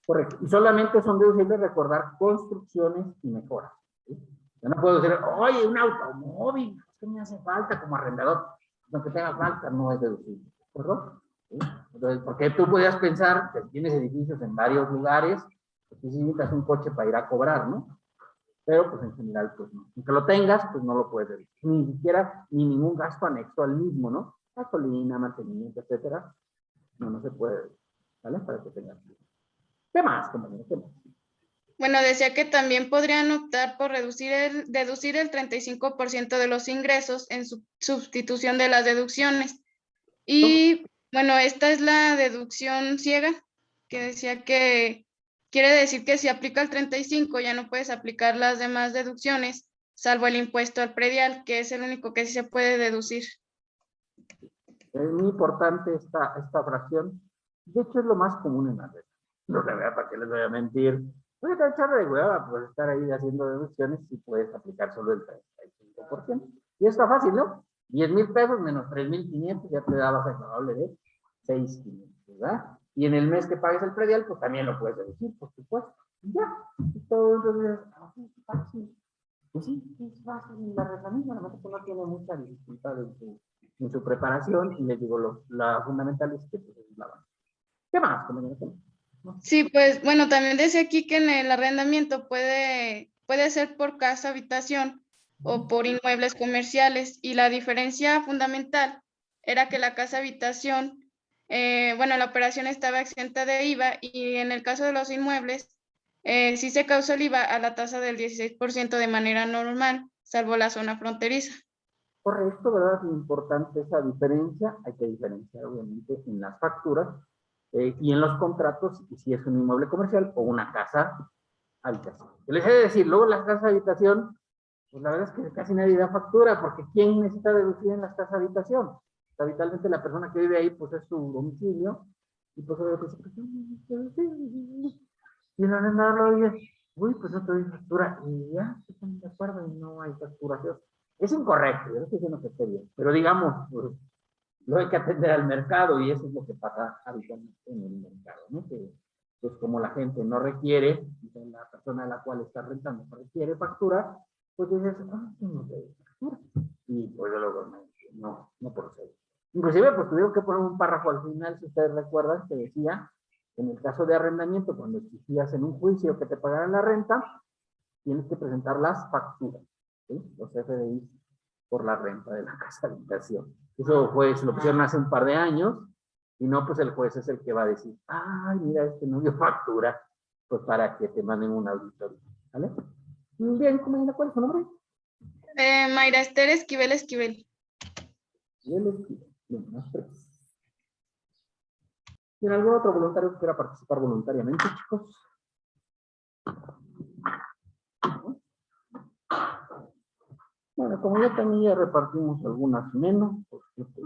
Correcto. Y solamente son deducibles recordar construcciones y mejoras. ¿Sí? Yo no puedo decir, oye, un automóvil, ¿qué me hace falta como arrendador? Aunque tenga falta, no es deducible. ¿Correcto? ¿Sí? Entonces, porque tú podías pensar que tienes edificios en varios lugares, pues necesitas un coche para ir a cobrar, ¿no? Pero pues en general, pues no. Aunque lo tengas, pues no lo puedes deducir. Ni siquiera, ni ningún gasto anexo al mismo, ¿no? Gasolina, mantenimiento, etcétera. No se puede, ¿vale? Para que tengas. ¿Qué más, compañero? ¿Qué más? Bueno, decía que también podrían optar por deducir el 35% de los ingresos en sustitución de las deducciones. Y bueno, esta es la deducción ciega, que decía que quiere decir que si aplica el 35 ya no puedes aplicar las demás deducciones, salvo el impuesto al predial, que es el único que sí se puede deducir. Es muy importante esta fracción. De hecho, es lo más común en la red. No la verdad, ¿para qué les voy a mentir? Voy a echar de hueva, pues estar ahí haciendo deducciones si puedes aplicar solo el 35%. Y está fácil, ¿no? 10,000 pesos menos 3,500 ya te dabas el acabable de 6,500. ¿verdad? Y en el mes que pagues el predial, pues también lo puedes deducir, por supuesto. Y ya, y todo entonces, qué fácil. Pues sí, es fácil la arrendamiento, la verdad que no tiene mucha dificultad en su preparación, y les digo, la fundamental es que pues, es la base. ¿Qué más, compañero? Sí, pues bueno, también decía aquí que en el arrendamiento puede ser por casa habitación o por inmuebles comerciales, y la diferencia fundamental era que la casa habitación, bueno, la operación estaba exenta de IVA, y en el caso de los inmuebles sí se causa el IVA a la tasa del 16% de manera normal, salvo la zona fronteriza. Correcto, ¿verdad? Es importante esa diferencia. Hay que diferenciar, obviamente, en las facturas y en los contratos, si es un inmueble comercial o una casa habitación. Les he de decir, luego las casas habitación, pues la verdad es que casi nadie da factura, porque ¿quién necesita deducir en las casas habitación? Habitualmente la persona que vive ahí, pues es su domicilio, y pues y el arrendador lo dice, uy, pues no te doy factura, y ya, se están de acuerdo y no hay facturación. Es incorrecto, yo no estoy diciendo que esté bien, pero digamos, pues, lo hay que atender al mercado, y eso es lo que pasa habitualmente en el mercado, ¿no? Que pues como la gente no requiere, la persona a la cual está rentando no requiere factura, pues dices, ah, no te doy factura. Y pues luego no procede. Inclusive, pues tuvieron que poner un párrafo al final, si ustedes recuerdan, que decía, en el caso de arrendamiento, cuando exigías en un juicio que te pagaran la renta, tienes que presentar las facturas, ¿sí? Los FDI por la renta de la casa de habitación. Eso fue, se lo pusieron hace un par de años, y no, pues el juez es el que va a decir, ay, mira, este no dio factura, pues para que te manden un auditorio, ¿vale? Bien, compañera, ¿cuál es su nombre? Mayra Esther Esquivel Esquivel. Bien, más tres. ¿Tiene algún otro voluntario que quiera participar voluntariamente, chicos? Bueno, como ya también ya repartimos algunas menos, por cierto,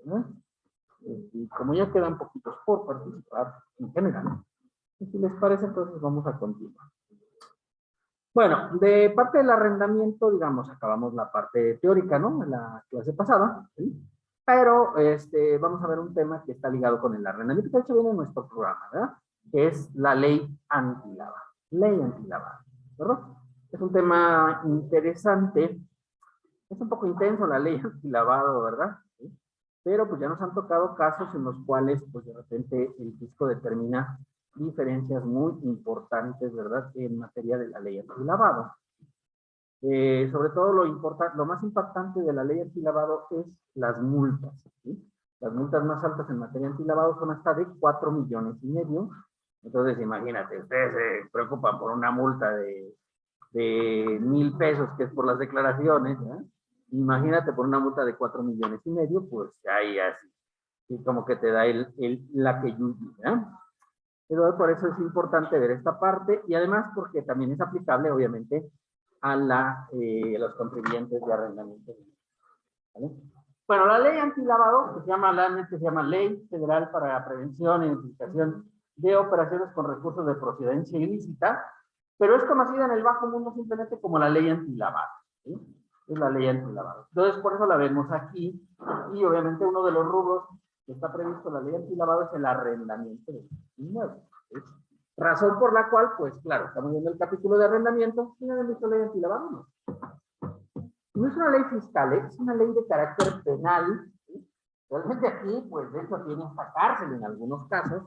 ¿verdad? Y como ya quedan poquitos por participar en general, si les parece, entonces vamos a continuar. Bueno, de parte del arrendamiento, digamos, acabamos la parte teórica, ¿no? En la clase pasada, ¿sí? Pero vamos a ver un tema que está ligado con el arrendamiento, que de hecho viene en nuestro programa, ¿verdad? Que es la ley antilavado. Ley antilavado, ¿verdad? Es un tema interesante. Es un poco intenso la ley antilavado, ¿verdad? ¿Sí? Pero pues ya nos han tocado casos en los cuales, pues de repente el fisco determina diferencias muy importantes, ¿verdad? En materia de la ley antilavado. Sobre todo lo más impactante de la ley antilavado es las multas, ¿sí? Las multas más altas en materia antilavado son hasta de 4,5 millones. Entonces, imagínate, ustedes se preocupan por una multa de 1,000 pesos, que es por las declaraciones, ¿eh? Imagínate por una multa de 4,5 millones, pues ahí así, y como que te da la que yuyi, ¿eh? Pero por eso es importante ver esta parte, y además porque también es aplicable, obviamente, a los contribuyentes de arrendamiento. ¿Vale? Bueno, la ley antilavado, que se llama Ley Federal para la Prevención e Identificación de Operaciones con Recursos de Procedencia Ilícita, pero es conocida en el bajo mundo simplemente como la ley antilavado, ¿sí? Es la ley antilavado. Entonces, por eso la vemos aquí, y obviamente uno de los rubros que está previsto en la ley antilavado es el arrendamiento de inmuebles, ¿sí? Razón por la cual, pues claro, estamos viendo el capítulo de arrendamiento. ¿Tienen visto ley antilavado? No. No es una ley fiscal, es una ley de carácter penal, ¿sí? Realmente aquí, pues de hecho tiene hasta cárcel en algunos casos,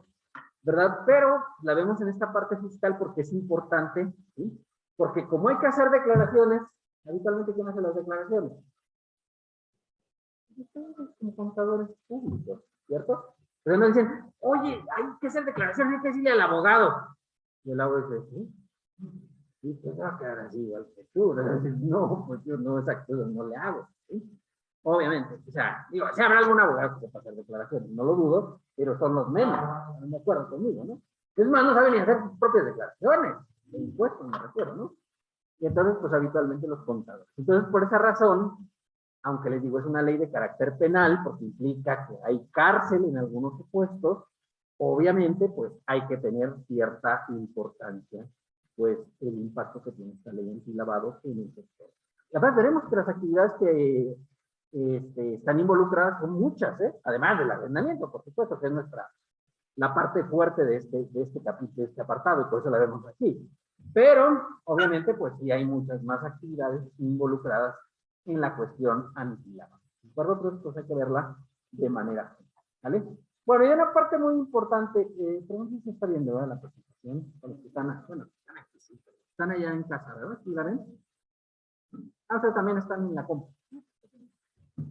¿verdad? Pero la vemos en esta parte fiscal porque es importante, ¿sí? Porque como hay que hacer declaraciones, habitualmente ¿quién hace las declaraciones? Como contadores públicos, ¿cierto? Pero no dicen, oye, hay que hacer declaraciones, hay que decirle al abogado. Y el abogado dice, ¿sí? Y pues va a quedar así igual que tú. No, pues yo no, exacto, no le hago, ¿sí? Obviamente, o sea, digo, si habrá algún abogado que sepa hacer declaraciones, no lo dudo, pero son los menos, no me acuerdo conmigo, ¿no? Es más, no saben ni hacer sus propias declaraciones, de impuestos, me refiero, ¿no? Y entonces, pues habitualmente los contadores. Entonces, por esa razón, aunque les digo, es una ley de carácter penal, porque implica que hay cárcel en algunos supuestos, obviamente, pues hay que tener cierta importancia, pues, el impacto que tiene esta ley antilavado en el sector. Y aparte, veremos que las actividades que están involucradas son muchas, ¿eh? Además del arrendamiento, por supuesto, que es la parte fuerte de este capítulo, de este apartado, y por eso la vemos aquí. Pero, obviamente, pues sí hay muchas más actividades involucradas en la cuestión antilavado. ¿De acuerdo? Entonces, pues hay que verla de manera general, ¿vale? Bueno, y una parte muy importante, pero no sé si se está viendo, ¿verdad? La presentación, para los que están, bueno, están aquí, sí, pero están allá en casa, ¿verdad? ¿Sí la ven? Ah, ustedes también están en la compu.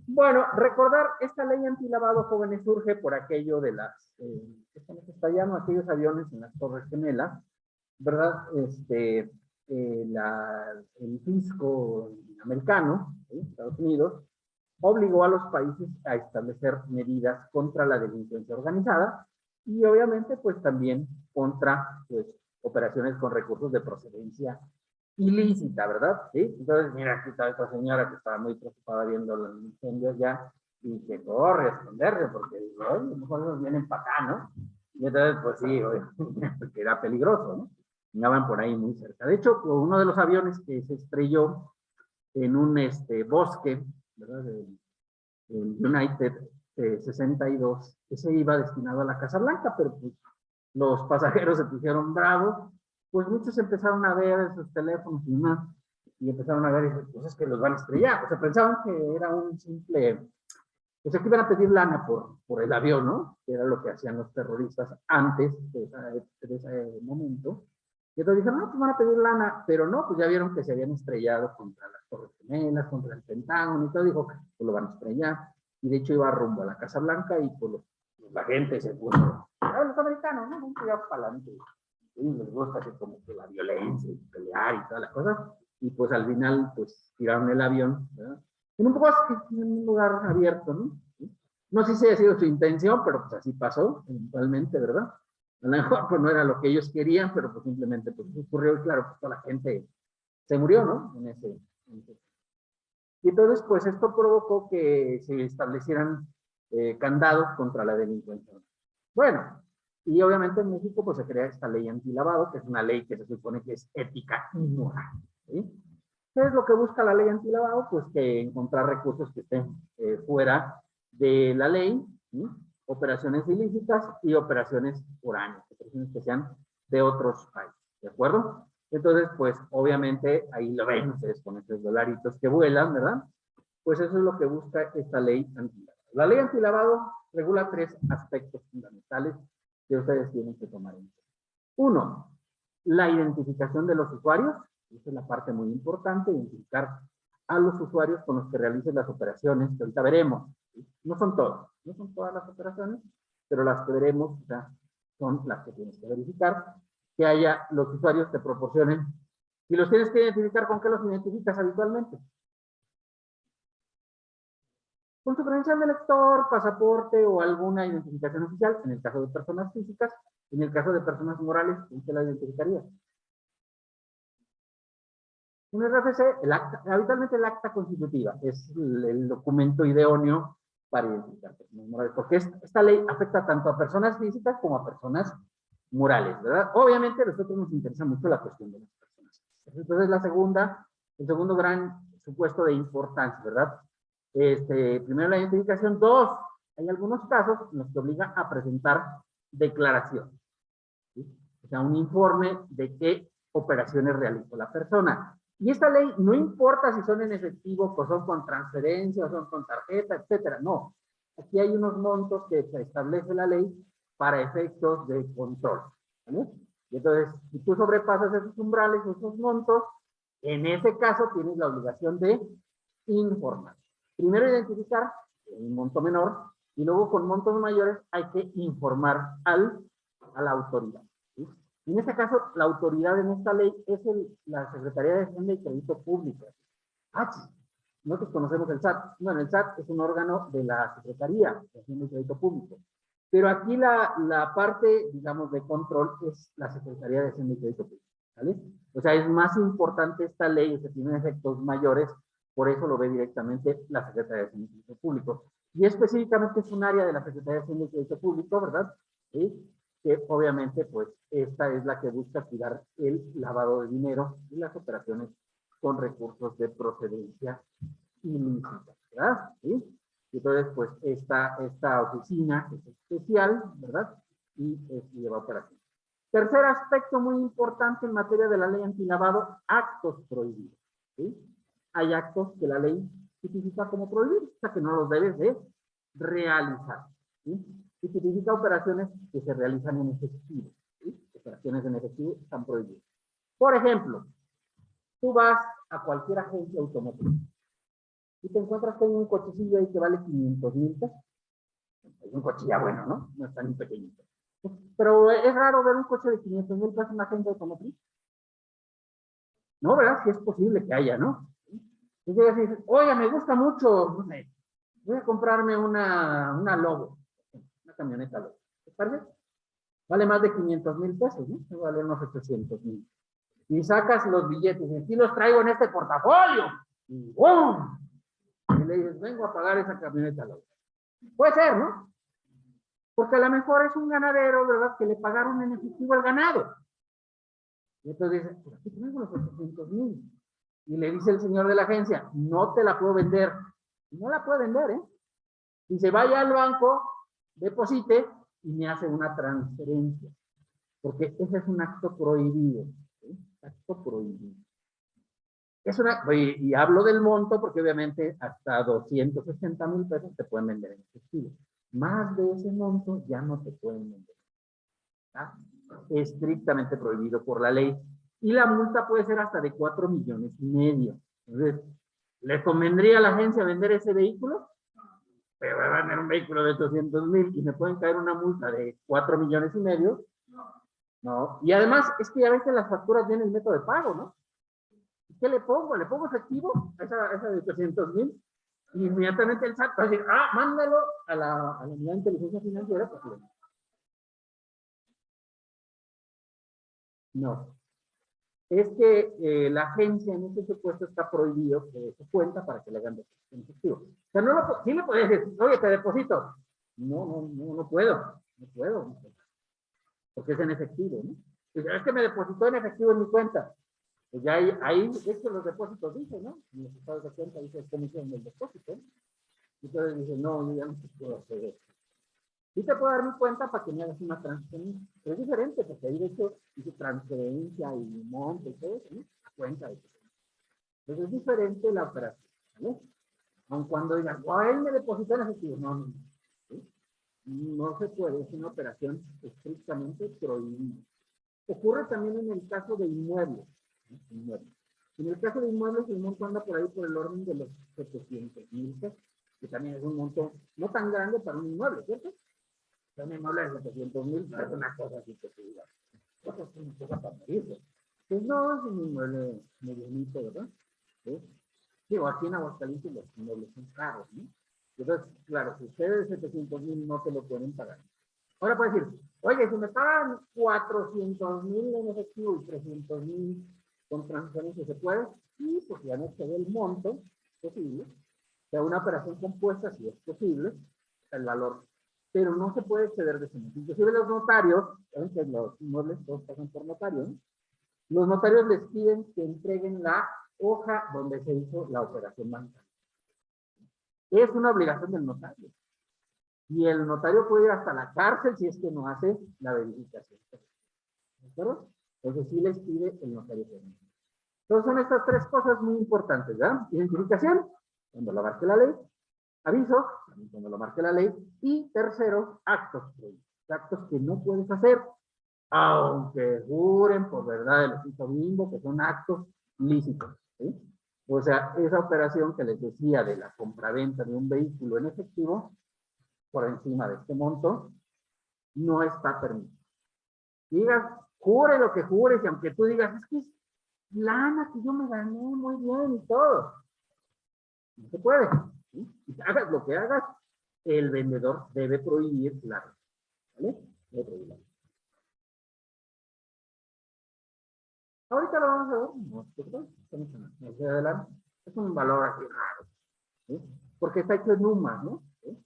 Bueno, recordar, esta ley antilavado, jóvenes, surge por aquello de las, aquellos aviones en las Torres Gemelas, ¿verdad? El fisco americano, ¿sí? Estados Unidos, obligó a los países a establecer medidas contra la delincuencia organizada y obviamente pues también contra pues, operaciones con recursos de procedencia ilícita, ¿verdad? ¿Sí? Entonces, mira, aquí está esta señora que estaba muy preocupada viendo los incendios ya y que corre a esconderse porque digo, a lo mejor nos vienen para acá, ¿no? Y entonces, pues sí, porque era peligroso, ¿no? Andaban por ahí muy cerca. De hecho, uno de los aviones que se estrelló en un bosque, ¿verdad? El United 62, que se iba destinado a la Casa Blanca, pero pues los pasajeros se pusieron bravos, pues muchos empezaron a ver sus teléfonos y más, y empezaron a ver, pues es que los van a estrellar, o sea, pensaban que era un simple, o sea, que iban a pedir lana por el avión, ¿no? Que era lo que hacían los terroristas antes de ese momento. Y entonces dijeron, no, pues van a pedir lana, pero no, pues ya vieron que se habían estrellado contra las Torres Gemelas, contra el Pentágono, y todo, dijo, pues lo van a estrellar. Y de hecho iba rumbo a la Casa Blanca y pues la gente se puso, los americanos, ¿no? Un cuidado para adelante. Y les gusta así como que la violencia y pelear y todas las cosas. Y pues al final, pues tiraron el avión, ¿verdad? En un bosque, en un lugar abierto, ¿no? No sé si ha sido su intención, pero pues así pasó, eventualmente, ¿verdad? A lo mejor pues no era lo que ellos querían, pero pues simplemente pues ocurrió y claro, pues toda la gente se murió, ¿no? Y entonces pues esto provocó que se establecieran candados contra la delincuencia. Bueno, y obviamente en México pues se crea esta ley antilavado, que es una ley que se supone que es ética y moral, ¿sí? ¿Qué es lo que busca la ley antilavado? Pues que encontrar recursos que estén fuera de la ley, ¿sí? Operaciones ilícitas y operaciones foráneas, operaciones que sean de otros países, ¿de acuerdo? Entonces, pues, obviamente, ahí lo ven ustedes con estos dolaritos que vuelan, ¿verdad? Pues eso es lo que busca esta ley antilavado. La ley antilavado regula 3 aspectos fundamentales que ustedes tienen que tomar en cuenta. 1, la identificación de los usuarios. Esa es la parte muy importante, identificar a los usuarios con los que realicen las operaciones, que ahorita veremos. No son todas, no son todas las operaciones, pero las que veremos ya son las que tienes que verificar, que haya los usuarios que proporcionen. Y los tienes que identificar, ¿con qué los identificas habitualmente? Con su credencial de lector, pasaporte o alguna identificación oficial, en el caso de personas físicas. En el caso de personas morales, ¿con qué la identificaría? Un RFC, habitualmente el acta constitutiva, es el documento idóneo para identificar personas morales, porque esta ley afecta tanto a personas físicas como a personas morales, ¿verdad? Obviamente a nosotros nos interesa mucho la cuestión de las personas físicas. Entonces el segundo gran supuesto de importancia, ¿verdad? Primero la identificación. 2, hay algunos casos en los que obliga a presentar declaración, ¿sí? O sea, un informe de qué operaciones realizó la persona. Y esta ley no importa si son en efectivo, o son con transferencia, o son con tarjeta, etcétera. No. Aquí hay unos montos que se establece la ley para efectos de control, ¿vale? Y entonces, si tú sobrepasas esos umbrales, esos montos, en ese caso tienes la obligación de informar. Primero identificar un monto menor y luego con montos mayores hay que informar a la autoridad, ¿sí? En este caso, la autoridad en esta ley es la Secretaría de Hacienda y Crédito Público. Nosotros conocemos el SAT. Bueno, el SAT es un órgano de la Secretaría de Hacienda y Crédito Público. Pero aquí la parte, digamos, de control es la Secretaría de Hacienda y Crédito Público, ¿vale? O sea, es más importante esta ley, que tiene efectos mayores, por eso lo ve directamente la Secretaría de Hacienda y Crédito Público. Y específicamente es un área de la Secretaría de Hacienda y Crédito Público, ¿verdad? ¿Sí? Que obviamente, pues, esta es la que busca cuidar el lavado de dinero y las operaciones con recursos de procedencia ilícita, ¿verdad? ¿Sí? Y entonces, pues, esta oficina es especial, ¿verdad? y lleva operación. Tercer aspecto muy importante en materia de la ley antilavado, actos prohibidos. ¿Sí? Hay actos que la ley tipifica como prohibidos, o sea que no los debes de realizar. ¿Sí? Y tipifica operaciones que se realizan en efectivo. ¿Sí? Operaciones en efectivo están prohibidas. Por ejemplo, tú vas a cualquier agencia automotriz y te encuentras con un cochecillo ahí que vale 500,000 pesos. Es un coche ya bueno, ¿no? No es tan pequeñito. Pero es raro ver un coche de 500,000 pesos en una agencia automotriz. No, ¿verdad? Sí es posible que haya, ¿no? Y llegas y dices, oye, me gusta mucho, no sé, voy a comprarme una Lobo, una camioneta Lobo. ¿Te parece? Vale más de 500,000 pesos, ¿no? Vale unos 800,000. Y sacas los billetes, y aquí los traigo en este portafolio. Y ¡bum! Y le dices, vengo a pagar esa camioneta Lobo. Puede ser, ¿no? Porque a lo mejor es un ganadero, ¿verdad? Que le pagaron en efectivo al ganado. Y entonces dice, pues aquí tengo los 800,000. Y le dice el señor de la agencia, no te la puedo vender. No la puede vender, ¿eh? Y se vaya al banco, deposite y me hace una transferencia. Porque ese es un acto prohibido. ¿Sí? Acto prohibido. Es y hablo del monto porque obviamente hasta 260,000 pesos te pueden vender en efectivo. Más de ese monto ya no te pueden vender. ¿Está? Estrictamente prohibido por la ley. Y la multa puede ser hasta de 4,5 millones. Entonces, ¿le convendría a la agencia vender ese vehículo? Pero va a vender un vehículo de 800,000 y me pueden caer una multa de 4,5 millones. No. Y además, es que ya ves que las facturas vienen el método de pago, ¿no? ¿Qué le pongo? ¿Le pongo efectivo a esa de 800,000? Y inmediatamente el SAT va a decir, mándalo a la unidad de inteligencia financiera. Pues, no. Es que la agencia en ese supuesto está prohibido que se cuenta para que le hagan depósito en efectivo. O sea, sí me puedes decir, oye, te deposito. No puedo. No puedo. Porque es en efectivo, ¿no? Es que me depositó en efectivo en mi cuenta. Pues ya ahí es que los depósitos dicen, ¿no? En los estados de cuenta dice comisión del depósito. Entonces dice, no, yo ya no te puedo hacer eso. Sí te puedo dar mi cuenta para que me hagas una transferencia. Pero es diferente, porque ahí de hecho dice transferencia y monto y todo eso, ¿no? La cuenta de eso. Entonces es diferente la operación, ¿vale? Aun cuando digan, él me depositó en efectivo. No. ¿Sí? No se puede, es una operación estrictamente prohibida. Ocurre también en el caso de inmuebles. ¿No? En el caso de inmuebles, el monto anda por ahí por el orden de los 700,000 pesos, que también es un monto no tan grande para un inmueble, ¿cierto? Un inmueble de 700,000 es una cosa así que se diga. Es una cosa para morirse. Pues no, es un inmueble medianito, ¿verdad? ¿Sí? Digo, aquí en Aguascalientes los inmuebles son caros, ¿no? Entonces, claro, si ustedes 700,000 no te lo pueden pagar. Ahora puede decir, oye, si me pagan 400,000 en efectivo y 300,000 con transferencia, ¿se puede? Sí, porque ya no excede el monto posible. O sea, una operación compuesta, si es posible, el valor, pero no se puede exceder de ese monto. Inclusive los notarios, saben que los inmuebles todos pasan por notario, ¿no? Los notarios les piden que entreguen la hoja donde se hizo la operación bancaria. Es una obligación del notario. Y el notario puede ir hasta la cárcel si es que no hace la verificación. ¿De acuerdo? Entonces sí les pide el notario. Entonces son estas tres cosas muy importantes, ¿verdad? Identificación, cuando lo marque la ley. Aviso, cuando lo marque la ley. Y tercero, actos. Actos que no puedes hacer, aunque juren por verdad del Osito Bimbo que son actos lícitos. ¿Sí? O sea, esa operación que les decía de la compraventa de un vehículo en efectivo, por encima de este monto, no está permitido. Digas, jure lo que jures, y aunque tú digas, es que es lana que yo me gané muy bien y todo. No se puede. ¿Sí? Y hagas lo que hagas, el vendedor debe prohibir la renta. ¿Vale? Debe prohibir. Ahorita lo vamos a ver. No se adelante. Es un valor así raro. ¿Sí? Porque está hecho en numas, ¿no? ¿Sí?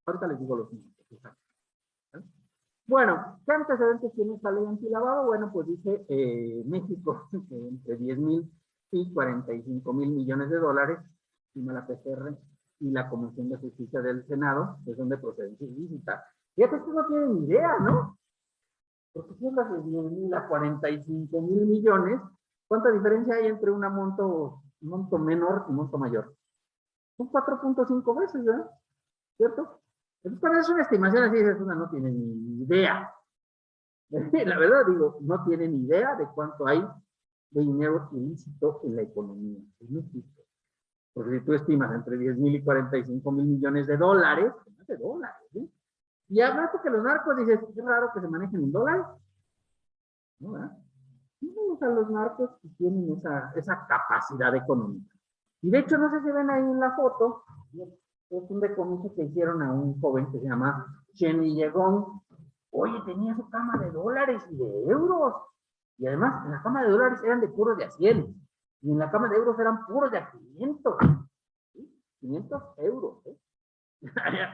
Ahorita les digo los números. Bueno, ¿qué antecedentes tiene esta ley antilavado? Bueno, pues dice México entre 10,000 y 45,000 millones de dólares, estima la PCR y la Comisión de Justicia del Senado, que son de procedencia ilícita, Fíjate que no tienen ni idea, ¿no? Porque si hablas de 10,000 a 45,000 millones, ¿cuánta diferencia hay entre un monto menor y monto mayor? Son 4.5 veces, ¿verdad? ¿Cierto? Entonces, cuando es una estimación así, es una no tiene ni idea. La verdad, digo, no tiene ni idea de cuánto hay de dinero ilícito en la economía. Es muy triste. Porque si tú estimas entre 10,000 y 45,000 millones de dólares, ¿sí? Y hablaste que los narcos, dices, es raro que se manejen en dólares. ¿No, verdad? O sea, los narcos tienen esa capacidad económica. Y de hecho, no sé si ven ahí en la foto, es un decomiso que hicieron a un joven que se llama Chen Yegong. Oye, tenía su cama de dólares y de euros. Y además, en la cama de dólares eran de puros de a 100. Y en la cama de euros eran puros de a 500. ¿Sí? 500 euros. ¿Eh?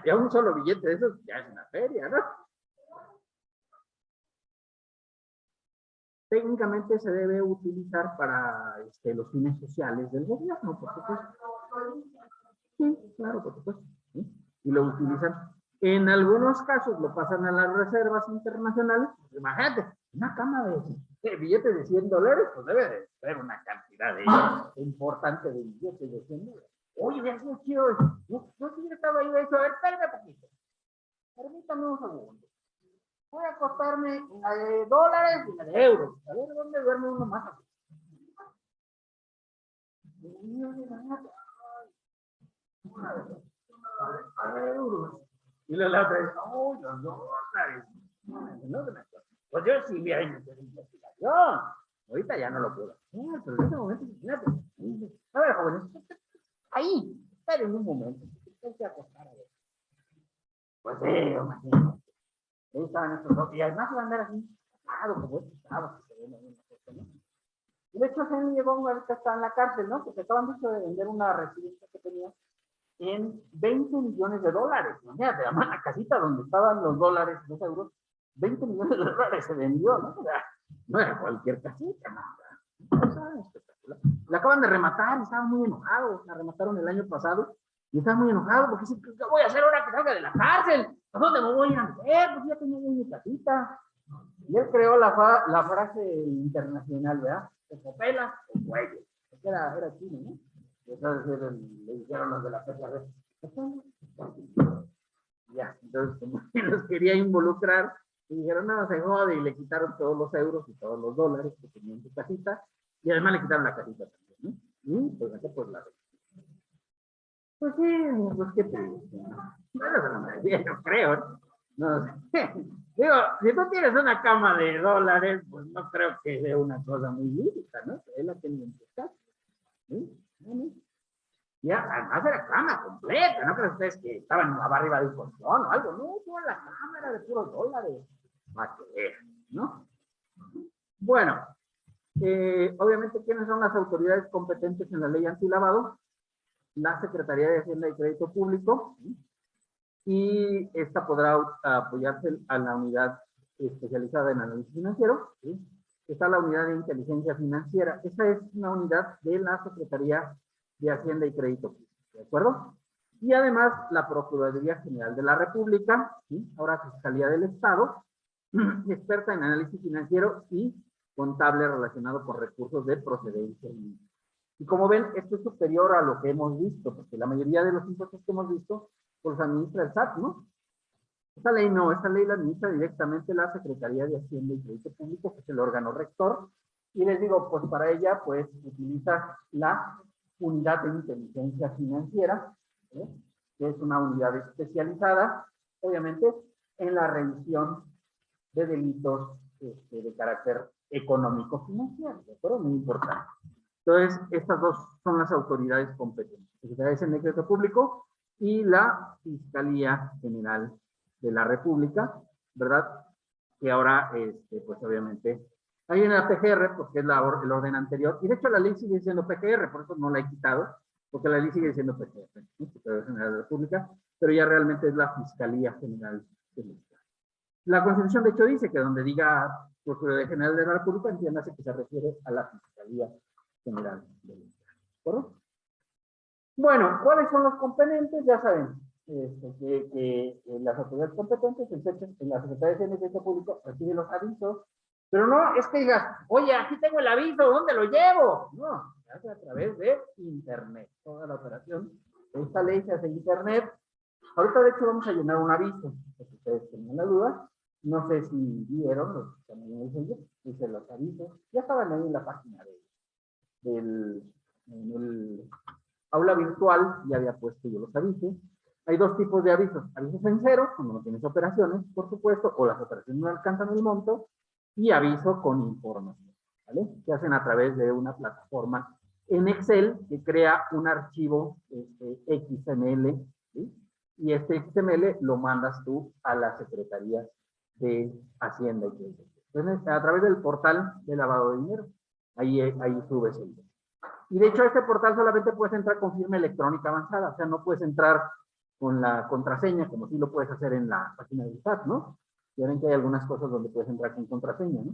Ya un solo billete de esos ya es una feria, ¿no? Técnicamente se debe utilizar para los fines sociales del gobierno, por supuesto. Sí, claro, por supuesto. ¿Sí? Y lo utilizan. En algunos casos lo pasan a las reservas internacionales. Imagínate, una cama de billetes de 100 dólares, pues debe de ser una cantidad importante de billetes de 100 dólares. Oye, ya es muy chido. Yo sí estaba ahí de eso. A ver, espérame un poquito. Permítame un segundo. Voy a acostarme en la de dólares y la de euros. A ver dónde duerme uno más. Euros. Y la otra dice, oh, los dólares. Pues yo sí voy a hacer investigación. Ahorita ya no lo puedo hacer, pero en ese momento, imagínate. A ver, jóvenes, ahí, esperen un momento. Hay que acostar a ver. Pues imagínate. Ahí estaban estos dos. Y además iban a andar así, claro, como estos chavos que se ven ahí en la foto, ¿no? Y de hecho, Henry llegó ahorita está en la cárcel, ¿no? Porque acaban de vender una residencia que tenía en 20 millones de dólares. Imagínate, además la casita donde estaban los dólares, los euros, 20 millones de dólares se vendió, ¿no? O sea, no era cualquier casita, ¿no? O sea, espectacular. La acaban de rematar y estaban muy enojados. La remataron el año pasado y estaban muy enojados porque dicen, ¿qué voy a hacer ahora que salga de la cárcel? ¿A dónde me voy a ir a meter? Pues ya tenía mi casita. Y él creó la frase internacional, ¿verdad? O copelas o cuello. Era chino, ¿no? Y entonces le dijeron los de la PRD. Ya, entonces como que los quería involucrar, y dijeron, no, se jode, y le quitaron todos los euros y todos los dólares que tenía en su casita, y además le quitaron la casita también, ¿no? Y pues pues la pues sí, pues qué triste, ¿no? Bueno, yo creo, ¿no? No sé. Digo, si tú tienes una cama de dólares, pues no creo que sea una cosa muy lícita, ¿no? Él la tenía en su casa. ¿Sí? Ya, además era cama completa, ¿no creen ustedes que estaban arriba de un colchón o algo? No, toda la cama era de puros dólares. Para que vean, ¿no? Bueno, obviamente, ¿quiénes son las autoridades competentes en la ley antilavado? La Secretaría de Hacienda y Crédito Público, ¿sí? Y esta podrá apoyarse a la unidad especializada en análisis financiero, ¿sí? Está la unidad de inteligencia financiera. Esa es una unidad de la Secretaría de Hacienda y Crédito Público, ¿de acuerdo? Y además la Procuraduría General de la República, ¿sí? Ahora Fiscalía del Estado, experta en análisis financiero y contable relacionado con recursos de procedencia. Y como ven, esto es superior a lo que hemos visto, porque la mayoría de los impuestos que hemos visto, pues administra el SAT, ¿no? Esta ley no, esta ley la administra directamente la Secretaría de Hacienda y Crédito Público, que es el órgano rector, y les digo, pues para ella, pues utiliza la unidad de inteligencia financiera, ¿eh? Que es una unidad especializada, obviamente, en la revisión de delitos de carácter económico-financiero, ¿de acuerdo? Muy importante. Entonces, estas dos son las autoridades competentes, Secretaría de Hacienda y Crédito Público y la Fiscalía General de la República, ¿verdad? Que ahora, pues obviamente, hay una PGR, porque es el orden anterior, y de hecho la ley sigue siendo PGR, por eso no la he quitado, porque la ley sigue siendo PGR, ¿sí? Secretaría General de la República, pero ya realmente es la Fiscalía General del Estado. La Constitución, de hecho, dice que donde diga Procuraduría General de la República, entiéndase que se refiere a la Fiscalía General del Estado, ¿correcto? Bueno, ¿cuáles son los componentes? Ya saben, que las autoridades competentes, en la Secretaría de Servicio Público, recibe los avisos, pero no es que digas, oye, aquí tengo el aviso, ¿dónde lo llevo? No, se hace a través de Internet. Toda la operación de esta ley se hace en Internet. Ahorita, de hecho, vamos a llenar un aviso, porque ustedes tenían la duda. No sé si vieron, los que también hice los avisos. Ya estaban ahí en la página en el aula virtual, ya había puesto yo los avisos. Hay dos tipos de avisos. Avisos en cero, cuando no tienes operaciones, por supuesto, o las operaciones no alcanzan el monto, y aviso con información, ¿vale? Se hacen a través de una plataforma en Excel que crea un archivo XML, ¿sí? Y este XML lo mandas tú a la Secretaría de Hacienda y Crédito. Entonces, a través del portal de lavado de dinero, ahí subes el. Y de hecho, a este portal solamente puedes entrar con firma electrónica avanzada, o sea, no puedes entrar con la contraseña, como sí lo puedes hacer en la página del SAT, ¿no? Ya ven que hay algunas cosas donde puedes entrar con contraseña, ¿no?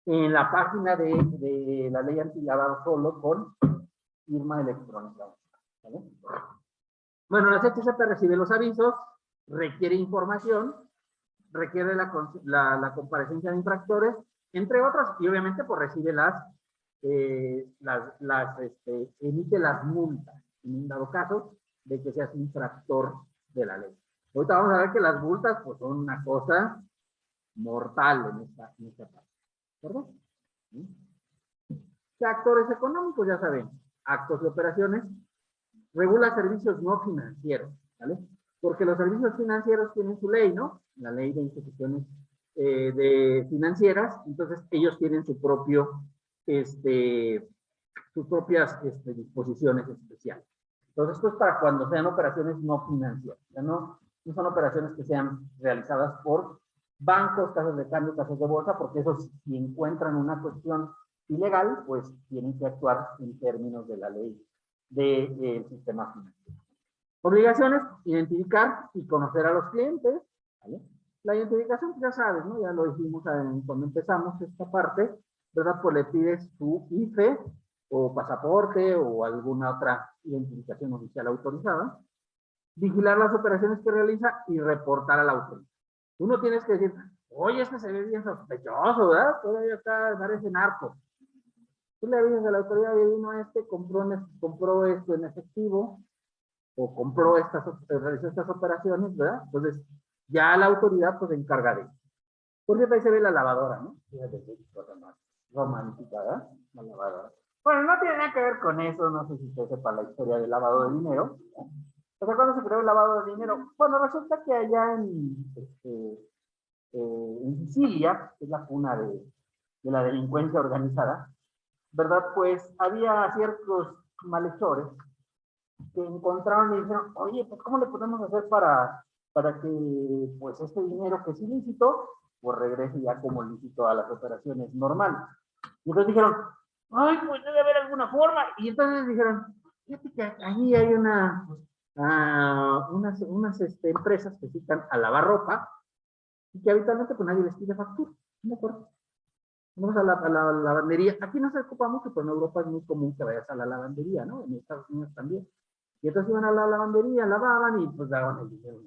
En la página de la ley antilavado solo con firma electrónica, ¿vale? Bueno, la CHCP recibe los avisos, requiere información, requiere la comparecencia de infractores, entre otras, y obviamente pues recibe emite las multas, en un dado caso de que seas infractor de la ley. Ahorita vamos a ver que las multas pues son una cosa mortal en esta parte, ¿verdad? ¿Qué actores económicos? Ya saben, actos y operaciones, regula servicios no financieros, ¿vale? Porque los servicios financieros tienen su ley, ¿no? La ley de instituciones financieras, entonces ellos tienen su propio, sus propias disposiciones especiales. Entonces, esto es para cuando sean operaciones no financieras, o sea, no son operaciones que sean realizadas por bancos, casas de cambio, casas de bolsa, porque esos, si encuentran una cuestión ilegal, pues tienen que actuar en términos de la ley del sistema financiero. Obligaciones, identificar y conocer a los clientes, ¿vale? La identificación, pues ya sabes, ¿no? Ya lo dijimos cuando empezamos esta parte, ¿verdad? Pues le pides tu IFE o pasaporte o alguna otra identificación oficial autorizada. Vigilar las operaciones que realiza y reportar a la autoridad. Tú no tienes que decir, oye, este se ve bien sospechoso, ¿verdad? Todavía está, parece narco. Tú le avisas a la autoridad y vino compró esto en efectivo, o realizó estas operaciones, ¿verdad? Entonces, ya la autoridad pues se encarga de eso. Por cierto, ahí se ve la lavadora, ¿no? Fíjate qué cosa más romántica, ¿verdad? La lavadora. Bueno, no tiene nada que ver con eso, no sé si usted sepa la historia del lavado de dinero. O sea, ¿cuándo se creó el lavado de dinero? Bueno, resulta que allá en Sicilia, que es la cuna de la delincuencia organizada, ¿verdad? Pues había ciertos malhechores que encontraron y dijeron, oye, pues ¿cómo le podemos hacer para que pues este dinero que es ilícito, pues regrese ya como lícito a las operaciones normales? Y entonces dijeron, ay, pues debe haber alguna forma. Y entonces dijeron, fíjate que ahí hay unas empresas que se dedican a lavar ropa y que habitualmente pues nadie les pide factura. ¿De acuerdo? Vamos a la lavandería. Aquí no se ocupa mucho, pero en Europa es muy común que vayas a la lavandería, ¿no? En Estados Unidos también. Y entonces iban a la lavandería, lavaban y pues daban el dinero.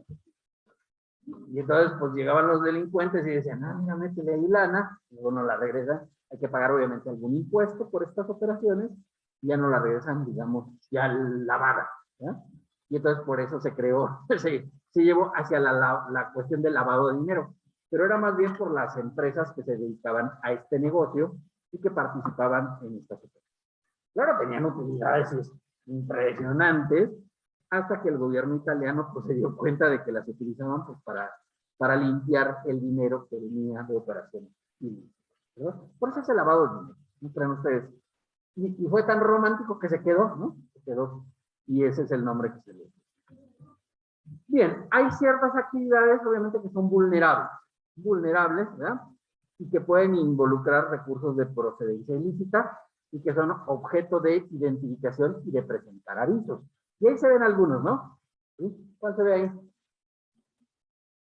Y entonces pues llegaban los delincuentes y decían, mira, métele ahí lana, luego no la regresan. Hay que pagar obviamente algún impuesto por estas operaciones y ya no la regresan, digamos, ya lavada, ¿ya? Y entonces por eso se creó, se llevó hacia la cuestión del lavado de dinero. Pero era más bien por las empresas que se dedicaban a este negocio y que participaban en estas operaciones. Claro, tenían utilidades impresionantes, hasta que el gobierno italiano pues, se dio cuenta de que las utilizaban pues, para limpiar el dinero que venía de operaciones. Por eso es el lavado de dinero, ¿no creen ustedes? Y fue tan romántico que se quedó, ¿no? Se quedó, y ese es el nombre que se le dio. Bien, hay ciertas actividades obviamente que son vulnerables, ¿verdad? Y que pueden involucrar recursos de procedencia ilícita y que son objeto de identificación y de presentar avisos. Y ahí se ven algunos, ¿no? ¿Sí? ¿Cuál se ve ahí?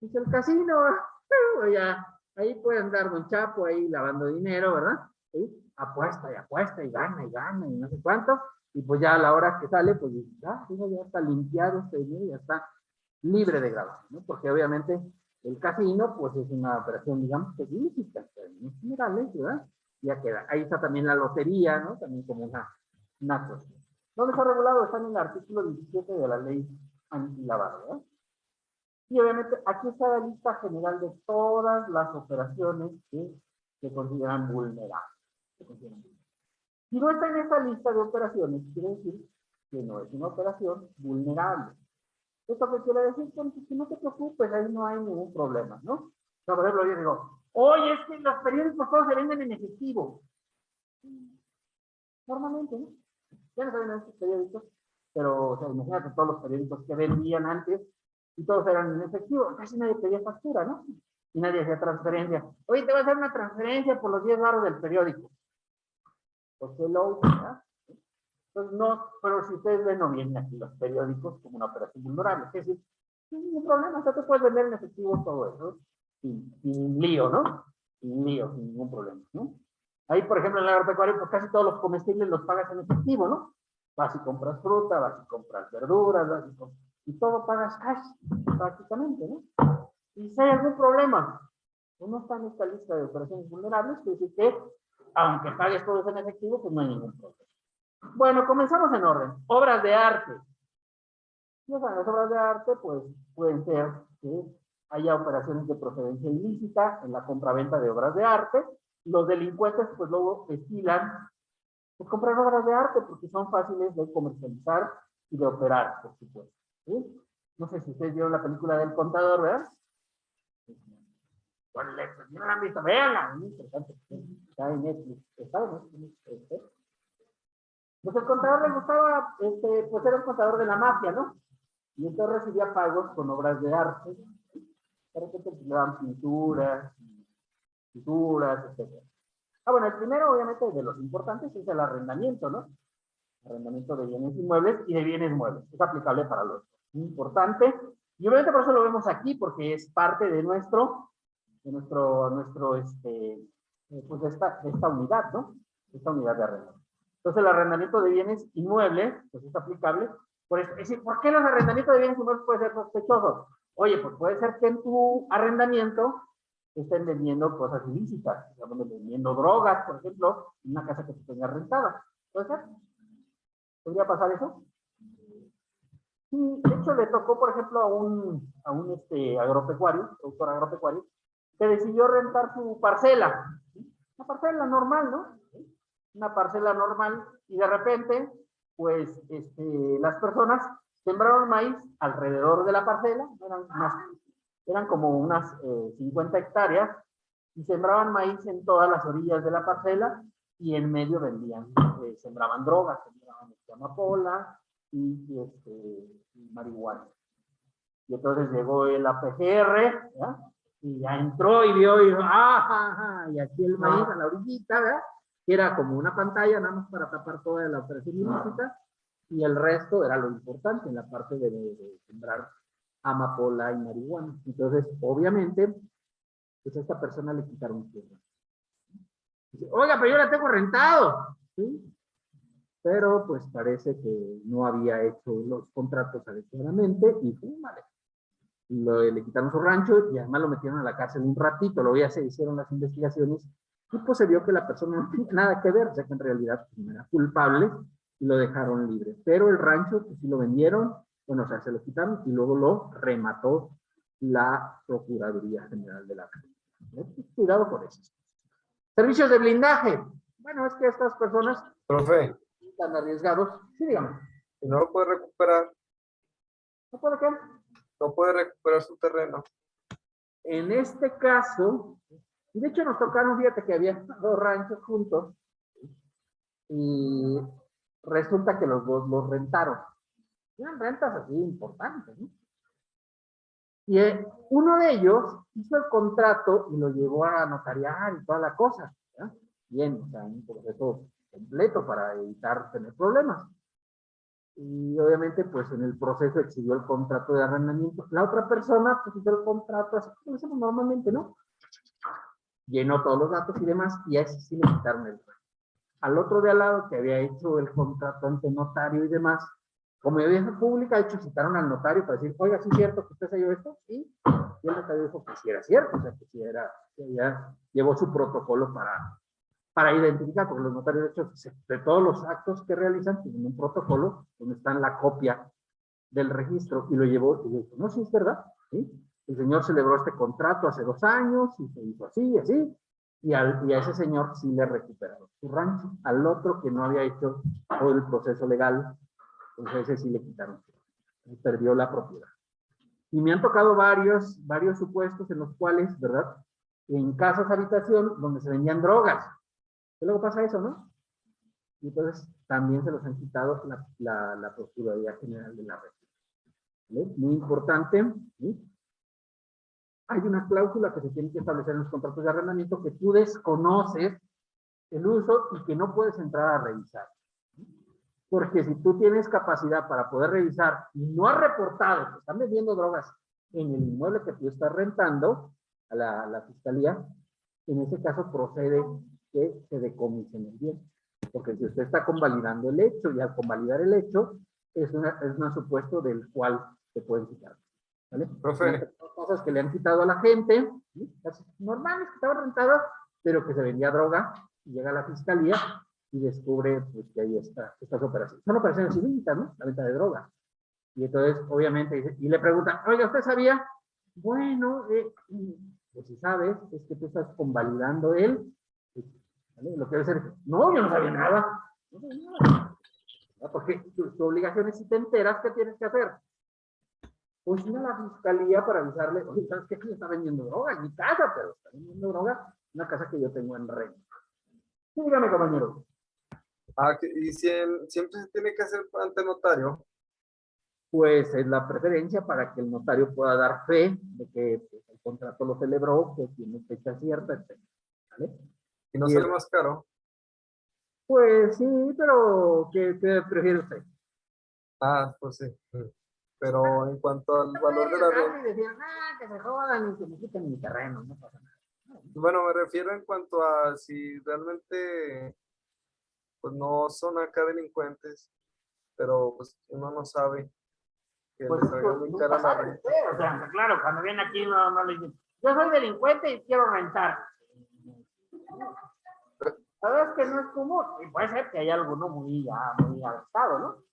Es el casino. Ya, ahí puede andar Don Chapo ahí lavando dinero, ¿verdad? ¿Sí? Apuesta y gana y no sé cuánto. Y pues ya a la hora que sale, pues ya está limpiado este dinero, ya está. libre de grabación, ¿no? Porque obviamente el casino, pues es una operación, digamos, que es ilícita, en términos generales, ¿verdad? Ya queda. Ahí está también la lotería, ¿no? También como una cuestión. ¿Dónde está regulado? Está en el artículo 17 de la ley antilavado, ¿verdad? Y obviamente aquí está la lista general de todas las operaciones que se consideran vulnerables. Si no está en esta lista de operaciones, quiere decir que no es una operación vulnerable. ¿Esto qué quiere decir? Pues que no te preocupes, ahí no hay ningún problema, ¿no? O sea, por ejemplo, yo digo, oye, es que los periódicos todos se venden en efectivo. Normalmente, ¿no? Ya no se venden estos periódicos, pero, o sea, imagínate todos los periódicos que vendían antes y todos eran en efectivo. Casi nadie pedía factura, ¿no? Y nadie hacía transferencia. Oye, te voy a hacer una transferencia por los 10 baros del periódico. Pues qué loco, ¿verdad? Entonces, no, pero si ustedes ven, no vienen aquí los periódicos como una operación vulnerable. Es decir, sin ningún problema, o sea, te puedes vender en efectivo todo eso, sin lío, ¿no? Sin lío, sin ningún problema, ¿no? Ahí, por ejemplo, en el agropecuario, pues casi todos los comestibles los pagas en efectivo, ¿no? Vas y compras fruta, vas y compras verduras, y todo pagas cash, prácticamente, ¿no? Y si hay algún problema, uno está en esta lista de operaciones vulnerables, quiere decir que, aunque pagues todo eso en efectivo, pues no hay ningún problema. Bueno, comenzamos en orden. Obras de arte. Ya saben, las obras de arte, pues, pueden ser que haya operaciones de procedencia ilícita en la compraventa de obras de arte. Los delincuentes, pues, luego estilan pues, comprar obras de arte porque son fáciles de comercializar y de operar, por supuesto. ¿Sí? No sé si ustedes vieron la película del Contador, ¿verdad? Bueno, no la han visto, véanla, es muy interesante. Está en Netflix. ¿Está en Netflix? Pues el contador le gustaba, pues era un contador de la mafia, ¿no? Y entonces recibía pagos con obras de arte. De repente le daban pinturas, etc. Bueno, el primero, obviamente, de los importantes es el arrendamiento, ¿no? Arrendamiento de bienes inmuebles y de bienes muebles. Es aplicable para los dos. Importante. Y obviamente por eso lo vemos aquí, porque es parte de pues de esta unidad, ¿no? Esta unidad de arrendamiento. Entonces, el arrendamiento de bienes inmuebles, pues es aplicable. Es decir, ¿por qué los arrendamientos de bienes inmuebles pueden ser sospechosos? Oye, pues puede ser que en tu arrendamiento estén vendiendo cosas ilícitas, estamos vendiendo drogas, por ejemplo, en una casa que se tenga rentada. ¿Puede ser? ¿Podría pasar eso? Sí, de hecho le tocó, por ejemplo, a un agropecuario, productor agropecuario, que decidió rentar su parcela. Una parcela normal, ¿no? Una parcela normal, y de repente, pues, las personas sembraron maíz alrededor de la parcela, eran como unas 50 hectáreas, y sembraban maíz en todas las orillas de la parcela, y en medio sembraban drogas, sembraban amapola y marihuana. Y entonces llegó el APGR, ¿verdad? Y ya entró y vio, y aquí el maíz a la orillita, ¿verdad? Que era como una pantalla nada más para tapar toda la operación ilícita, y el resto era lo importante, en la parte de sembrar amapola y marihuana. Entonces, obviamente, pues a esta persona le quitaron tierra. Dice, oiga, pero yo la tengo rentado, ¿sí? Pero pues parece que no había hecho los contratos adecuadamente y vale. Le quitaron su rancho y además lo metieron a la cárcel un ratito, se hicieron las investigaciones y pues se vio que la persona no tenía nada que ver, o sea que en realidad no era culpable y lo dejaron libre. Pero el rancho, pues sí lo vendieron, bueno, o sea, se lo quitaron y luego lo remató la Procuraduría General de la República. Cuidado con eso. Servicios de blindaje. Bueno, es que estas personas Profe, están arriesgados. Sí, dígame. si no lo puede recuperar, ¿No puede qué? no puede recuperar su terreno. En este caso, y de hecho nos tocaron, fíjate que había dos ranchos juntos, y resulta que los dos los rentaron. Eran rentas así importantes, ¿no? Y uno de ellos hizo el contrato y lo llevó a notariar y toda la cosa, ¿verdad? Bien, o sea, un proceso completo para evitar tener problemas. Y obviamente, pues en el proceso exigió el contrato de arrendamiento. La otra persona, pues hizo el contrato, así como lo hacemos normalmente, ¿no? Llenó todos los datos y demás, y a ese sí le quitaron el rancho. Al otro de al lado, que había hecho el contrato ante notario y demás, Como evidencia pública, de hecho, citaron al notario para decir, oiga, ¿sí es cierto que usted se llevó esto? Sí. Y el notario dijo que sí era cierto, o sea, que sí era, que ya llevó su protocolo para identificar, porque los notarios, de hecho, de todos los actos que realizan, tienen un protocolo donde está en la copia del registro, y lo llevó, y le dijo, no, sí, es verdad, ¿sí? El señor celebró este contrato hace 2 años, y se hizo así, así, y a ese señor sí le recuperaron su rancho, al otro que no había hecho todo el proceso legal, pues a ese sí le quitaron, y perdió la propiedad. Y me han tocado varios supuestos en los cuales, ¿verdad? En casas habitación donde se vendían drogas. Y luego pasa eso, ¿no? Y entonces también se los han quitado la Procuraduría General de la República. ¿Vale? Muy importante, ¿sí? Hay una cláusula que se tiene que establecer en los contratos de arrendamiento que tú desconoces el uso y que no puedes entrar a revisar. Porque si tú tienes capacidad para poder revisar y no has reportado que están vendiendo drogas en el inmueble que tú estás rentando a la fiscalía, en ese caso procede que se decomisen el bien. Porque si usted está convalidando el hecho y al convalidar el hecho, es un supuesto del cual se pueden quitar. ¿Vale? Profe, Cosas que le han quitado a la gente, ¿sí? Cosas normales que estaban rentadas, pero que se vendía droga, y llega a la fiscalía y descubre pues, que ahí está, estas operaciones. Son operaciones ilícitas, ¿no? La venta de droga. Y entonces, obviamente, dice, y le preguntan, oiga, ¿usted sabía? Bueno, pues si sabes, es que tú estás convalidando él. ¿Vale? Lo que debe ser, no, yo no sabía nada. No sabía nada. ¿No? Porque tu obligación es, si te enteras, ¿qué tienes que hacer? Pues ir a la fiscalía para avisarle, oye, ¿sabes qué? Que está vendiendo droga en mi casa, pero está vendiendo droga en una casa que yo tengo en renta. Sí, dígame, compañero. y siempre se tiene que hacer ante notario. Pues es la preferencia para que el notario pueda dar fe de que pues, el contrato lo celebró, que tiene fecha cierta, etc. ¿Vale? Y no Y sale más caro. pues sí, pero ¿qué prefiere usted? Pues sí. Pero en cuanto al valor de la renta, Y decían, que se jodan y que me quiten mi terreno, no pasa nada. bueno, me refiero en cuanto a si realmente pues no son acá delincuentes, pero pues uno no sabe que Pues le salga muy cara la renta. o sea, claro, cuando viene aquí no le dicen, yo soy delincuente y quiero rentar. Sabes que no es común, y puede ser que haya alguno muy avanzado, ¿no?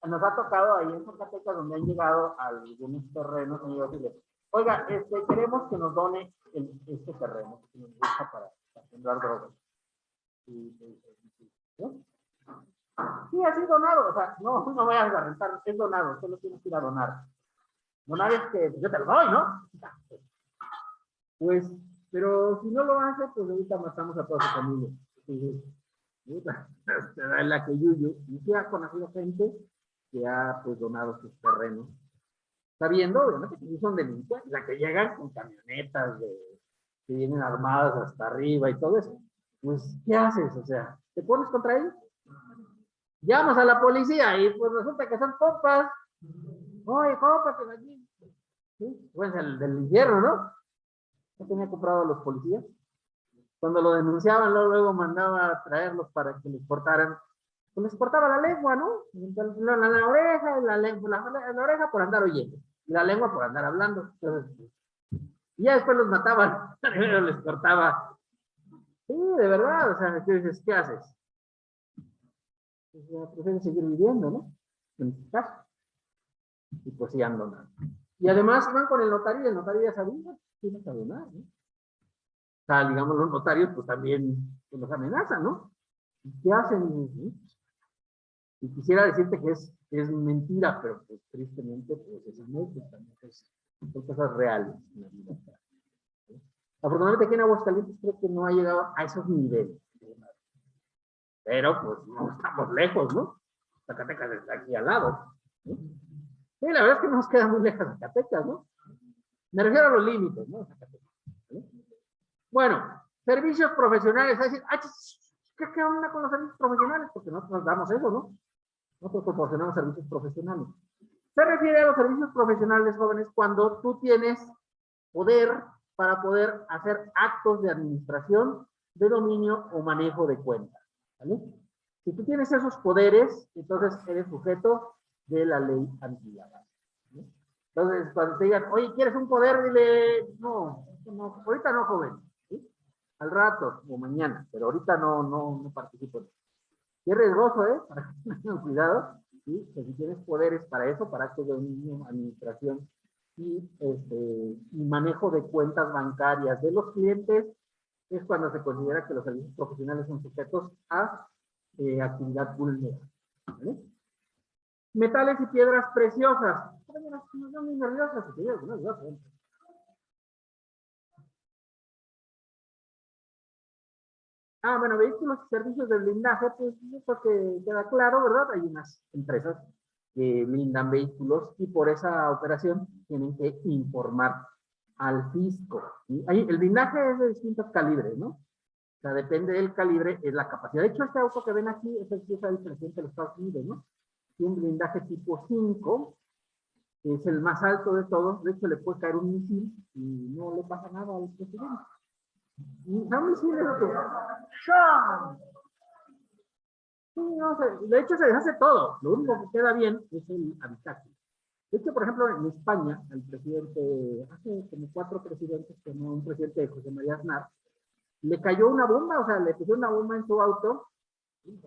Nos ha tocado ahí en Zacatecas donde han llegado a algunos terrenos y yo decirle, oiga, queremos que nos done este terreno que nos gusta para sembrar drogas. ¿No? Sí, así donado, o sea, no vayas a rentar, es donado, solo tienes que ir a donar. Donar es que yo te lo doy, ¿no? Pues, pero si no lo hace, pues ahorita matamos a toda su familia. En la que Yuyu, y sí ha conocido gente que ha pues donado sus terrenos, sabiendo, obviamente, que son delincuentes, la que llegan con camionetas que vienen armadas hasta arriba y todo eso. Pues, ¿qué haces? O sea, ¿te pones contra ellos? Llamas a la policía y pues resulta que son compas. Oye, compas, que aquí. ¿Sí? Pues el del invierno, ¿no? ¿No tenía comprado a los policías? Cuando lo denunciaban, luego mandaba a traerlos para que les cortaran. Pues les cortaba la lengua, ¿no? La oreja, la oreja por andar oyendo. Y la lengua por andar hablando. Entonces, y ya después los mataban. Primero les cortaba. Sí, de verdad, o sea, ¿qué dices? ¿Qué haces? Pues ya prefieren seguir viviendo, ¿no? En este caso. Y pues sí han donado. Y además van con el notario y el notario ya sabía que iba a donar, ¿no? O sea, digamos, los notarios pues también pues, los amenazan, ¿no? ¿Qué hacen? Y quisiera decirte que es mentira, pero pues tristemente pues es muy también son cosas reales en la vida. Afortunadamente aquí en Aguascalientes creo que no ha llegado a esos niveles. Pero pues no estamos lejos, ¿no? Zacatecas está aquí al lado. ¿Sí? Sí, la verdad es que no nos queda muy lejos Zacatecas, ¿no? Me refiero a los límites, ¿no? Zacatecas. ¿Sí? Bueno, servicios profesionales. Es decir, ¿qué onda con los servicios profesionales? Porque nosotros damos eso, ¿no? Nosotros proporcionamos servicios profesionales. Se refiere a los servicios profesionales, jóvenes, cuando tú tienes poder para poder hacer actos de administración, de dominio o manejo de cuentas. ¿Vale? Si tú tienes esos poderes, entonces eres sujeto de la ley antilavado. ¿Sí? Entonces, cuando te digan, oye, ¿quieres un poder? Dile, no, no, ahorita no, joven, ¿sí? Al rato o mañana, pero ahorita no participo. Y es riesgoso, ¿eh? Para que tengan cuidado, ¿sí? Que si tienes poderes para eso, para actos de dominio, administración y manejo de cuentas bancarias de los clientes, es cuando se considera que los servicios profesionales son sujetos a actividad vulnerable. ¿Vale? Metales y piedras preciosas. No son muy nerviosas, no. Bueno, vehículos y servicios de blindaje, pues eso que queda claro, ¿verdad? Hay unas empresas que blindan vehículos y por esa operación tienen que informar al fisco. ¿Sí? El blindaje es de distintos calibres, ¿no? O sea, depende del calibre, es la capacidad. De hecho, este auto que ven aquí es el que usa el presidente de los Estados Unidos, ¿no? Tiene un blindaje tipo 5, que es el más alto de todos. De hecho, le puede caer un misil y no le pasa nada al presidente. No misiles, ¡sham! Sí, no, de hecho, se deshace todo. Lo único que queda bien es el habitáculo. De hecho, por ejemplo, en España, el presidente, hace como 4 presidentes, como un presidente, José María Aznar, le cayó una bomba, o sea, le pusieron una bomba en su auto, y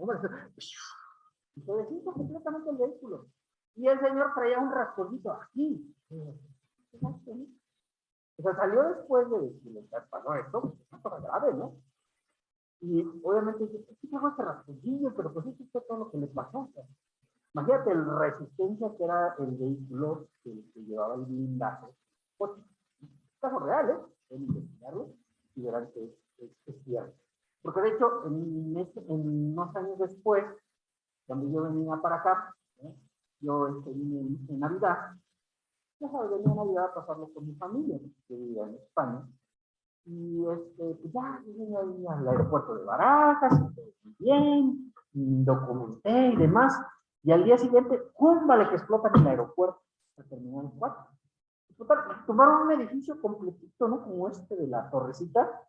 se deshizo completamente el vehículo. Y el señor traía un raspollito aquí. O sea, salió después de que le pasó esto, pues es una cosa grave, ¿no? Y obviamente dice, ¿qué fue este raspollillo? Pero pues eso fue todo lo que le pasó. O sea, imagínate la resistencia que era el vehículo que llevaba el blindaje. Pues, es caso real, ¿eh? Pueden investigarlo y verán que es cierto. Porque de hecho, en unos años después, cuando yo venía para acá, yo vine en Navidad, ya sabes, venía en Navidad a pasarlo con mi familia, que vivía en España. Y pues ya llegué ahí al aeropuerto de Barajas, y todo muy bien, y documenté y demás. Y al día siguiente, ¡pum! Vale, que explotan en el aeropuerto, la terminal 4. Tomaron un edificio completito, ¿no? Como este de la Torrecita.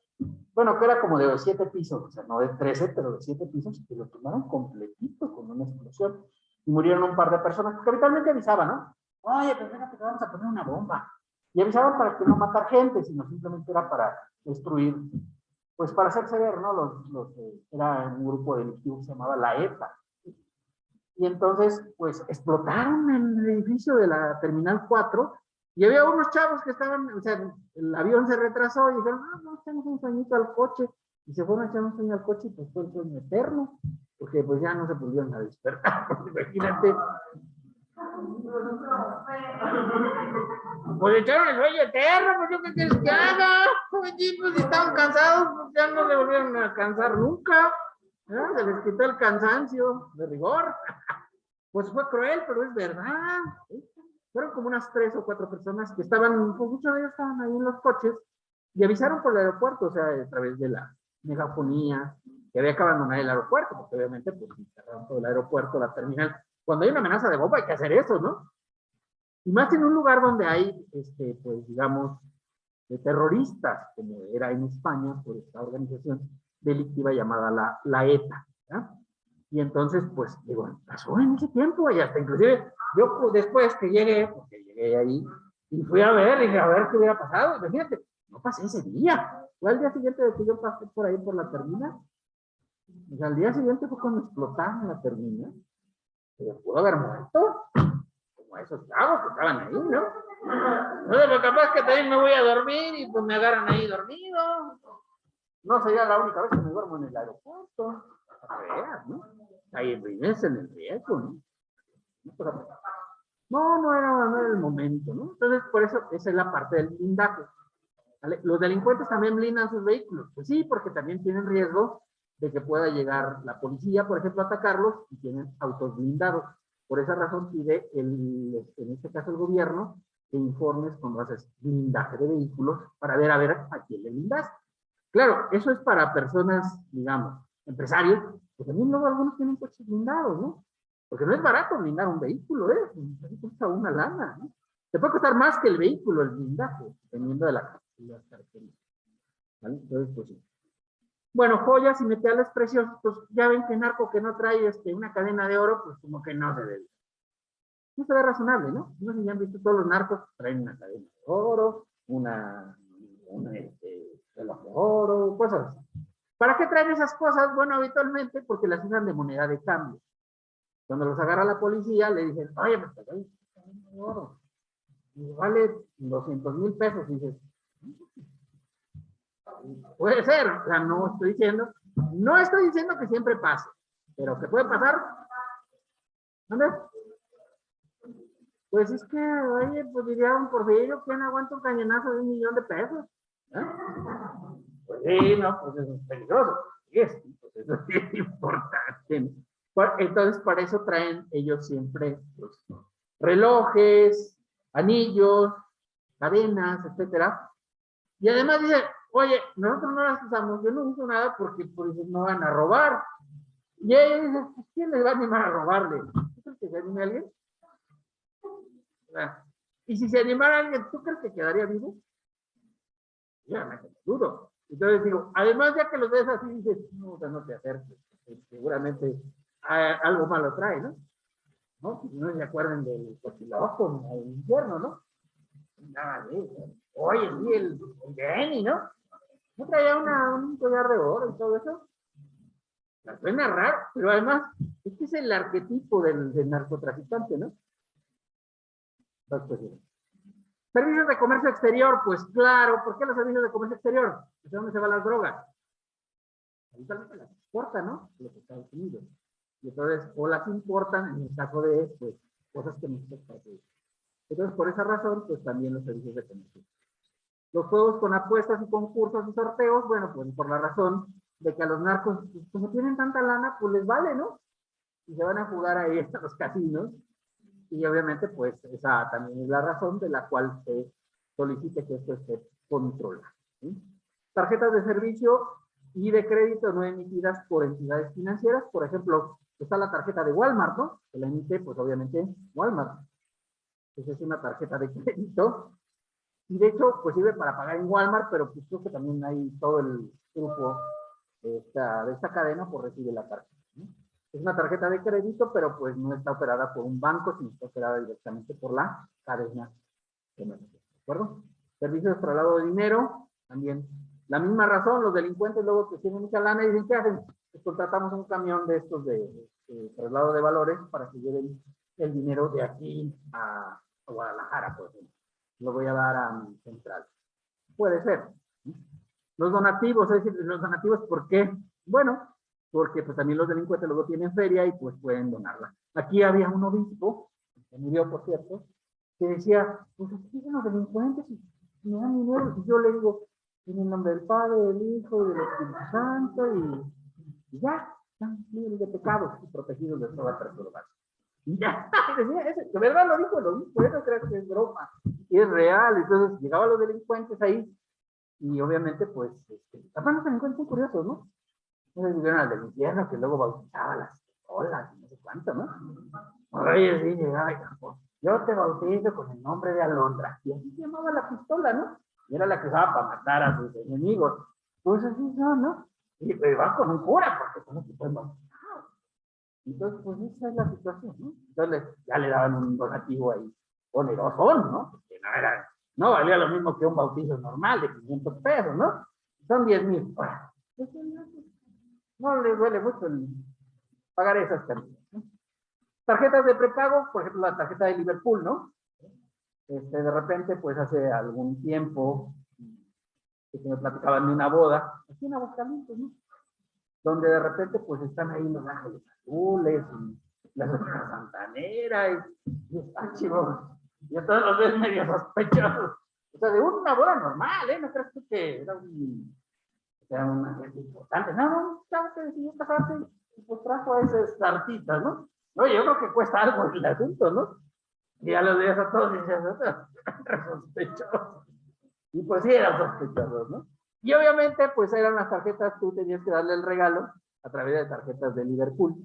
Bueno, que era como de 7 pisos, o sea, no de 13, pero de 7 pisos, y lo tomaron completito con una explosión. Y murieron un par de personas, porque habitualmente avisaban, ¿no? Oye, pues fíjate que vamos a poner una bomba. Y avisaban para que no matar gente, sino simplemente era para destruir, pues para hacerse ver, ¿no? Era un grupo delictivo que se llamaba la ETA. Y entonces, pues explotaron el edificio de la Terminal 4 y había unos chavos que estaban, o sea, el avión se retrasó y dijeron, no, echamos un sueñito al coche. Y se fueron a echar un sueño al coche y pues fue el sueño eterno, porque pues ya no se pudieron a despertar. Imagínate. Pues echaron el sueño eterno, pues yo qué quieres que haga. Pues si estaban cansados, pues ya no le volvieron a cansar nunca. Se les quitó el cansancio de rigor. Pues fue cruel, pero es verdad. Fueron como unas 3 o 4 personas que estaban, pues muchos de ellos estaban ahí en los coches y avisaron por el aeropuerto, o sea, a través de la megafonía, que había que abandonar el aeropuerto, porque obviamente pues cerraron todo el aeropuerto, la terminal. Cuando hay una amenaza de bomba hay que hacer eso, ¿no? Y más en un lugar donde hay, pues digamos, de terroristas, como era en España, por esta organización delictiva llamada la ETA, ¿verdad? Y entonces, pues, digo, pasó en ese tiempo y hasta inclusive yo pues, después que llegué, porque llegué ahí, y fui a ver, dije, a ver qué hubiera pasado. Imagínate, no pasé ese día. Fue al día siguiente de que yo pasé por ahí por la terminal. O sea, al día siguiente fue cuando explotaron la terminal. Pero pudo haber muerto, como esos chavos que estaban ahí, ¿no? No sé, pues capaz que también me voy a dormir y pues me agarran ahí dormido. No sería la única vez que me duermo en el aeropuerto. Para que veas, ¿no? Ahí vives en el riesgo, ¿no? No era el momento, ¿no? Entonces, por eso, esa es la parte del blindaje. ¿Vale? Los delincuentes también blindan sus vehículos. Pues sí, porque también tienen riesgo de que pueda llegar la policía, por ejemplo, a atacarlos y tienen autos blindados. Por esa razón pide, en este caso el gobierno, que informes cuando haces blindaje de vehículos para ver a quién le blindas. Claro, eso es para personas, digamos, empresarios, que también luego algunos tienen coches blindados, ¿no? Porque no es barato blindar un vehículo, ¿eh? Cuesta una lana, ¿no? Te puede costar más que el vehículo, el blindaje, dependiendo de las características. ¿Vale? Entonces, pues sí. Bueno, joyas y metales preciosos, pues ya ven que narco que no trae una cadena de oro, pues como que no se debe. No se ve razonable, ¿no? No sé si han visto todos los narcos, traen una cadena de oro, un reloj de oro, cosas así. ¿Para qué traen esas cosas? Bueno, habitualmente porque las usan de moneda de cambio. Cuando los agarra la policía, le dicen, oye, me traes de oro. Y vale 200,000 pesos. Y dices, puede ser, o sea, no estoy diciendo que siempre pase, pero que puede pasar. ¿Dónde? Pues es que, oye, pues diría un Porfirio, ¿quién aguanta un cañonazo de 1,000,000 de pesos? Pues sí, no, pues eso es peligroso. Sí, pues eso es importante. Entonces, para eso traen ellos siempre pues, relojes, anillos, cadenas, etcétera. Y además dice, oye, nosotros no las usamos, yo no uso nada porque pues, no van a robar. Y ella dice, pues, ¿quién les va a animar a robarle? ¿Tú crees que se anime alguien? Y si se animara alguien, ¿tú crees que quedaría vivo? Ya me dudo. Entonces digo, además ya que los ves así, dices, no, o sea, no te acerques, seguramente algo malo trae, ¿no? ¿No? No se acuerdan del cochiloco, el infierno, ¿no? Nada de eso. Oye, sí, el Benny, ¿no? ¿No traía un collar de oro y todo eso? La suena raro, pero además, este es el arquetipo del narcotraficante, ¿no? Entonces, pues, servicios de comercio exterior, pues claro, ¿por qué los servicios de comercio exterior? ¿De dónde se van las drogas? Habitualmente las exportan, ¿no? Los Estados Unidos. Y entonces, o las importan en el caso de, pues, cosas que no se exportan. Entonces, por esa razón, pues también los servicios de comercio. Los juegos con apuestas y concursos y sorteos, bueno, pues por la razón de que a los narcos, pues, como tienen tanta lana, pues les vale, ¿no? Y se van a jugar ahí a los casinos. Y obviamente, pues, esa también es la razón de la cual se solicite que esto esté controlado. ¿Sí? Tarjetas de servicio y de crédito no emitidas por entidades financieras. Por ejemplo, está la tarjeta de Walmart, ¿no? Que la emite, pues, obviamente, Walmart. Esa es una tarjeta de crédito. Y de hecho, pues sirve para pagar en Walmart, pero pues creo que también hay todo el grupo de esta cadena, pues recibe la tarjeta, ¿no? Es una tarjeta de crédito, pero pues no está operada por un banco, sino está operada directamente por la cadena comercial, ¿de acuerdo? Servicios de traslado de dinero, también la misma razón, los delincuentes luego que tienen mucha lana y dicen, ¿qué hacen? Pues contratamos un camión de estos de traslado de valores para que lleven el dinero de aquí a Guadalajara, por ejemplo. Lo voy a dar a mi central. Puede ser. Los donativos, es decir, los donativos, ¿por qué? Bueno, porque pues también los delincuentes luego tienen feria y pues pueden donarla. Aquí había un obispo, que murió por cierto, que decía, pues aquí son los delincuentes y me dan dinero, y yo le digo, en el nombre del Padre, del Hijo y del Espíritu Santo, y ya, están libres de pecados y protegidos de toda perturbación. Y ya, de verdad lo dijo el obispo, yo no creo que es broma, y es real. Entonces llegaban los delincuentes ahí, y obviamente pues, aparte los delincuentes son curiosos, ¿no? No sé si vieron al del infierno que luego bautizaba las olas, no sé cuánto, ¿no? Oye, sí, llegaba, pues, yo te bautizo con el nombre de Alondra. Y así se llamaba la pistola, ¿no? Y era la que usaba para matar a sus enemigos. Pues así son, ¿no? Y va con un cura, porque son los que pueden bautizar. Entonces, pues esa es la situación, ¿no? Entonces, ya le daban un donativo ahí onerosón, ¿no? Porque no valía lo mismo que un bautizo normal de 500 pesos, ¿no? Son 10,000. No le duele mucho pagar esas cantidades, ¿no? Tarjetas de prepago, por ejemplo, la tarjeta de Liverpool, ¿no? De repente, pues hace algún tiempo, que me platicaban de una boda, aquí en Aguascalientes, ¿no? Donde de repente, pues están ahí los ángeles azules, y la señora Santanera, y chivos, y entonces los ves medio sospechosos. O sea, de una boda normal, ¿eh? No crees tú que era una gente importante. No, claro que decidió casarse y pues trajo a esos artistas, ¿no? Oye, yo creo que cuesta algo el asunto, ¿no? Y ya los veías a todos y decías, sospechosos. Y pues sí, eran sospechosos, ¿no? Y obviamente, pues eran las tarjetas, tú tenías que darle el regalo a través de tarjetas de Liverpool.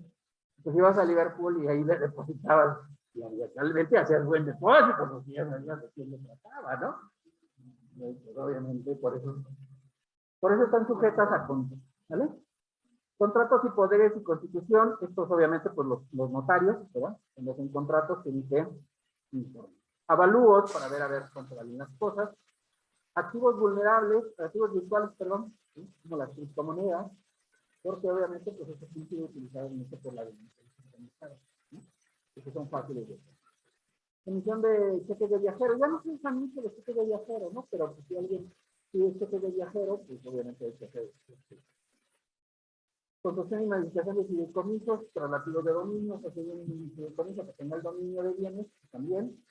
Pues ibas a Liverpool y ahí le depositabas y realmente hacías buen depósito, porque ya sabías de quién le trataba, ¿no? Y pues, obviamente, por eso están sujetas a control, ¿vale? Contratos y poderes y constitución, estos obviamente pues los notarios, ¿verdad? En los contratos tienen que informar. Avalúos para ver a ver cuánto valen las cosas. Activos vulnerables, activos virtuales, perdón, ¿sí? Como las criptomonedas, porque obviamente pues eso sí sigue utilizado mucho por la delincuencia organizada, ¿no? Que son fáciles de hacer. Emisión de cheques de viajero, ya no se usa mucho de cheques de viajero, ¿no? Pero pues, si alguien pide cheques de viajero, pues obviamente hay que hacer. Construcción y modificación de fideicomisos, traslativos de dominio, o sea, un fideicomiso que tenga el dominio de bienes, también.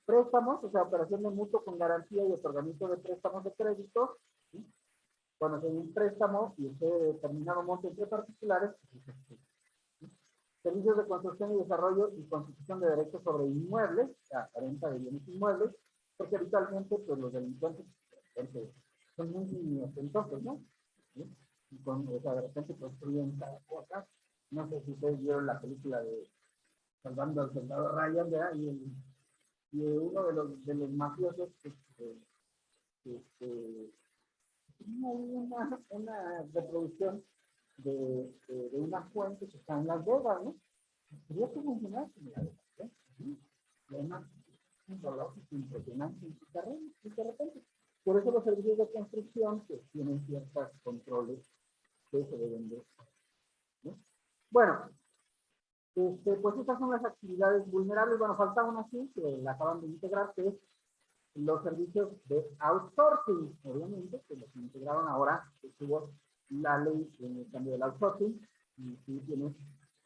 Préstamos, o sea, operación de mutuo con garantía y otorgamiento de préstamos de crédito. ¿Sí? Cuando se da un préstamo y usted determinado monto entre particulares, ¿sí? Servicios de construcción y desarrollo y constitución de derechos sobre inmuebles, o sea, renta de bienes inmuebles, porque habitualmente pues, los delincuentes son muy ostentosos, ¿no? ¿Sí? Y o sea, de repente construyen cada cosa. No sé si ustedes vieron la película de Salvando al Soldado Ryan, ¿verdad? Y uno de los mafiosos una reproducción de una fuente que está en Las Vegas, ¿no? Sería que funcionar como la Vegas, ¿eh? Y además, un dolor impresionante en su terreno, y de repente. Por eso los servicios de construcción pues, tienen ciertos controles que se deben de hacer, ¿no? Bueno, pues estas son las actividades vulnerables. Bueno, falta una así, que la acaban de integrar, que es los servicios de outsourcing. Obviamente, que los integraron ahora, que tuvo la ley en el cambio del outsourcing, y sí tiene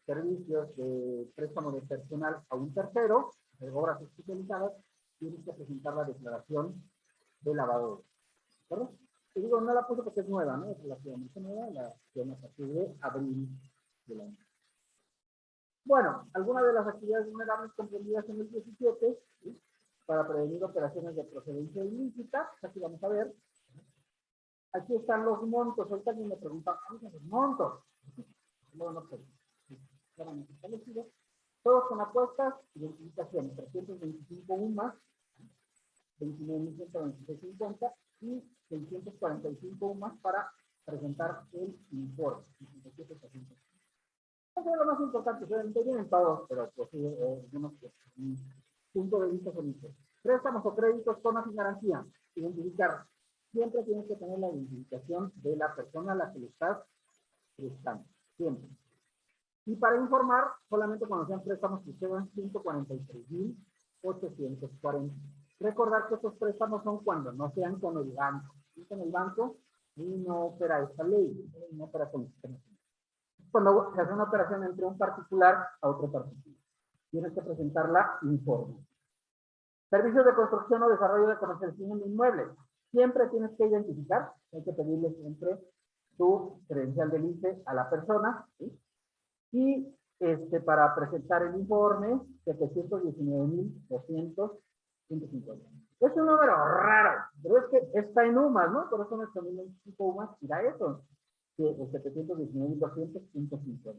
servicios de préstamo de personal a un tercero, de obras especializadas, tienes que presentar la declaración de lavado. ¿Verdad? Te digo, no la puse porque es nueva, ¿no? Es relativamente nueva, la acción a partir de abril del año. Bueno, algunas de las actividades vulnerables comprendidas en el 17, ¿sí? Para prevenir operaciones de procedencia ilícita, aquí vamos a ver. Aquí están los montos, ahorita alguien me pregunta, ¿cuáles son los montos? Bueno, pues, claramente establecidos. Todos con apuestas, identificación, 325 UMAS, 29.126.50 y 645 UMAS para presentar el informe. Eso es lo más importante, obviamente vienen todos, pero pues sí, digamos que punto de vista bonito. Préstamos o créditos con sin garantía. Identificar. Siempre tienes que tener la identificación de la persona a la que le estás prestando. Siempre. Y para informar, solamente cuando sean préstamos que llevan 143.840. Recordar que estos préstamos son cuando no sean con el banco. Si con el banco, y no opera esta ley, no opera con el sistema. Cuando se hace una operación entre un particular a otro particular, tienes que presentarla informe. Servicios de construcción o desarrollo de comercialización de inmuebles. Siempre tienes que identificar, hay que pedirle siempre tu credencial del INSEE a la persona, ¿sí? Y para presentar el informe, 719.200.150. Es un número raro, pero es que está en UMAS, ¿no? Por eso me también el tipo UMAS y da eso, que 719.200.150.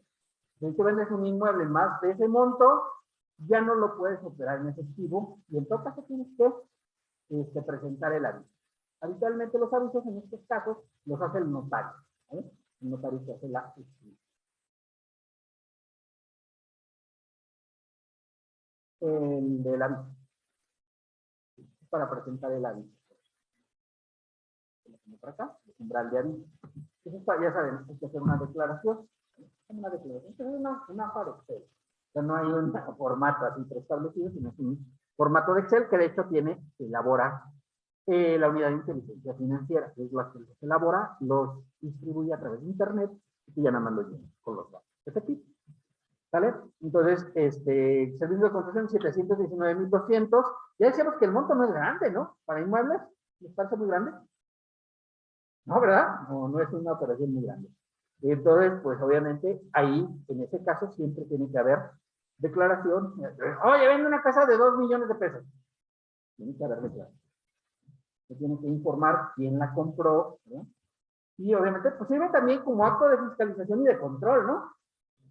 Si tú vendes un inmueble más de ese monto, ya no lo puedes operar en efectivo y en todo caso tienes que presentar el aviso. Habitualmente los avisos en estos casos los hace el notario, ¿eh? El notario que hace la escritura. El del aviso. Para presentar el aviso. Lo pongo por acá, el umbral de aviso. Entonces, ya saben, hay que hacer una declaración. Una declaración. Es una hoja de Excel. O sea, no hay un formato así preestablecido, sino es un formato de Excel que de hecho se elabora la unidad de inteligencia financiera, que es la que los elabora, los distribuye a través de internet y ya nada más lo llena con los datos. Efectivo. ¿Vale? Entonces, servicio de construcción 719.200. Ya decíamos que el monto no es grande, ¿no? Para inmuebles, ¿les parece muy grande? No, ¿verdad? No es una operación muy grande. Entonces, pues obviamente, ahí, en ese caso, siempre tiene que haber declaración. Oye, vende una casa de 2 millones de pesos. Tiene que haber declaración. Se tiene que informar quién la compró, ¿no? Y obviamente, pues sirve también como acto de fiscalización y de control, ¿no?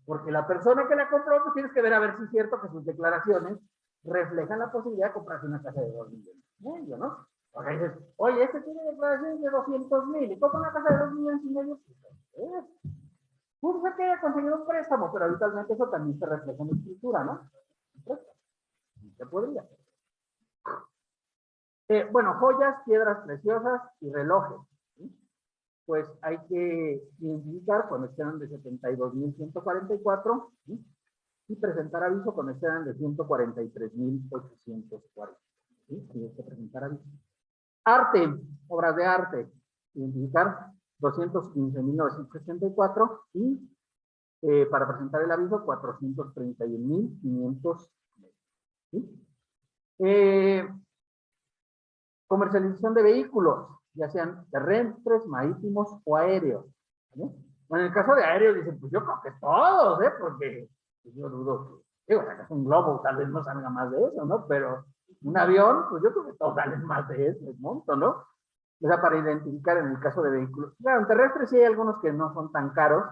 Porque la persona que la compró, pues tienes que ver a ver si es cierto que sus declaraciones reflejan la posibilidad de comprarse una casa de 2 millones y medio, ¿no? Porque dices, oye, tiene declaraciones de 200,000 y compra una casa de 2 millones y medio. Pues puede ser que haya conseguido un préstamo, pero habitualmente eso también se refleja en la escritura, ¿no? Se podría. Bueno, joyas, piedras preciosas y relojes. ¿Sí? Pues hay que identificar cuando excedan de 72.144, ¿sí? Y presentar aviso cuando excedan de 143.840. ¿Sí? Tienes que presentar aviso. Arte, obras de arte. Identificar 215.964 y para presentar el aviso 431.500. ¿Sí? Comercialización de vehículos, ya sean terrestres, marítimos o aéreos. ¿Vale? Bueno, en el caso de aéreos dicen, pues yo creo que todos, porque pues yo dudo que, digo, un globo tal vez no salga más de eso, ¿no? Pero un avión, pues yo creo que todos salen más de ese monto, ¿no? O sea, para identificar en el caso de vehículos. Claro, en terrestres sí hay algunos que no son tan caros,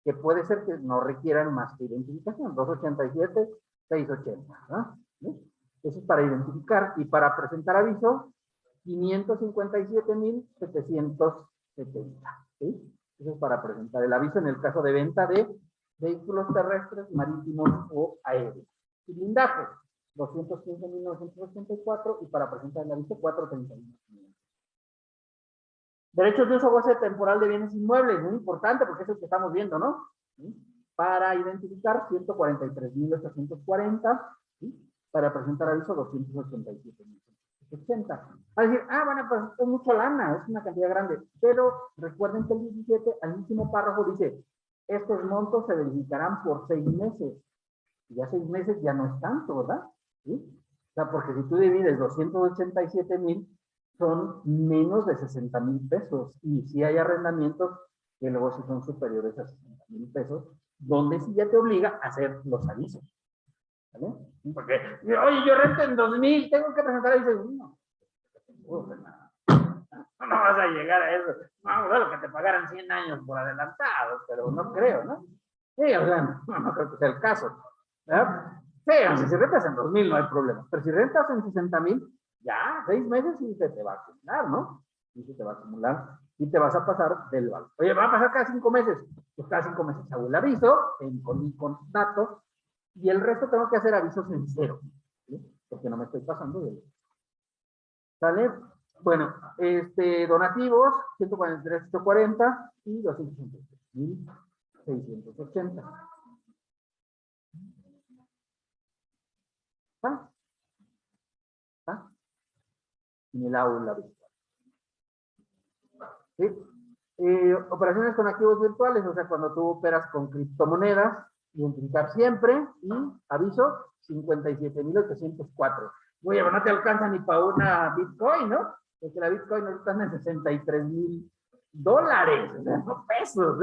que puede ser que no requieran más que identificación, 287, 680, ¿no? ¿Sí? Eso es para identificar y para presentar aviso, 557.770, ¿sí? Eso es para presentar el aviso en el caso de venta de vehículos terrestres, marítimos o aéreos. Y blindaje, 215.984 y para presentar el aviso, 431. Derechos de uso goce temporal de bienes inmuebles, muy importante porque es el que estamos viendo, ¿no? ¿Sí? Para identificar 143.840, ¿sí? Para presentar aviso 287.880. A decir, bueno, pues es mucho lana, es una cantidad grande, pero recuerden que el 17, al último párrafo dice, estos montos se verificarán por 6 meses. Y ya 6 meses ya no es tanto, ¿verdad? ¿Sí? O sea, porque si tú divides 287.000, son menos de 60.000 pesos. Y si hay arrendamientos que luego sí son superiores a 60.000 pesos, donde sí ya te obliga a hacer los avisos. ¿Vale? Porque, oye, yo rento en 2.000, tengo que presentar avisos. No vas a llegar a eso. Vamos a ver lo que te pagaran 100 años por adelantado, pero no creo, ¿no? Sí, o sea, no creo que sea el caso. ¿Verdad? Sí, o sea, si rentas en 2.000 no hay problema, pero si rentas en 60.000, ya, 6 meses y se te va a acumular, ¿no? Y se te va a acumular y te vas a pasar del valor. Oye, va a pasar cada 5 meses. Pues cada 5 meses hago el aviso con datos y el resto tengo que hacer avisos en cero, ¿sí? Porque no me estoy pasando de. ¿Sale? Bueno, donativos, 143.840 y 283.680. ¿Está? ¿Está? En el aula virtual. ¿Sí? Operaciones con activos virtuales, o sea, cuando tú operas con criptomonedas, identificar siempre y aviso 57.804. Oye, no te alcanza ni para una Bitcoin, ¿no? Porque la Bitcoin ahorita está en $63,000, o sea, no pesos,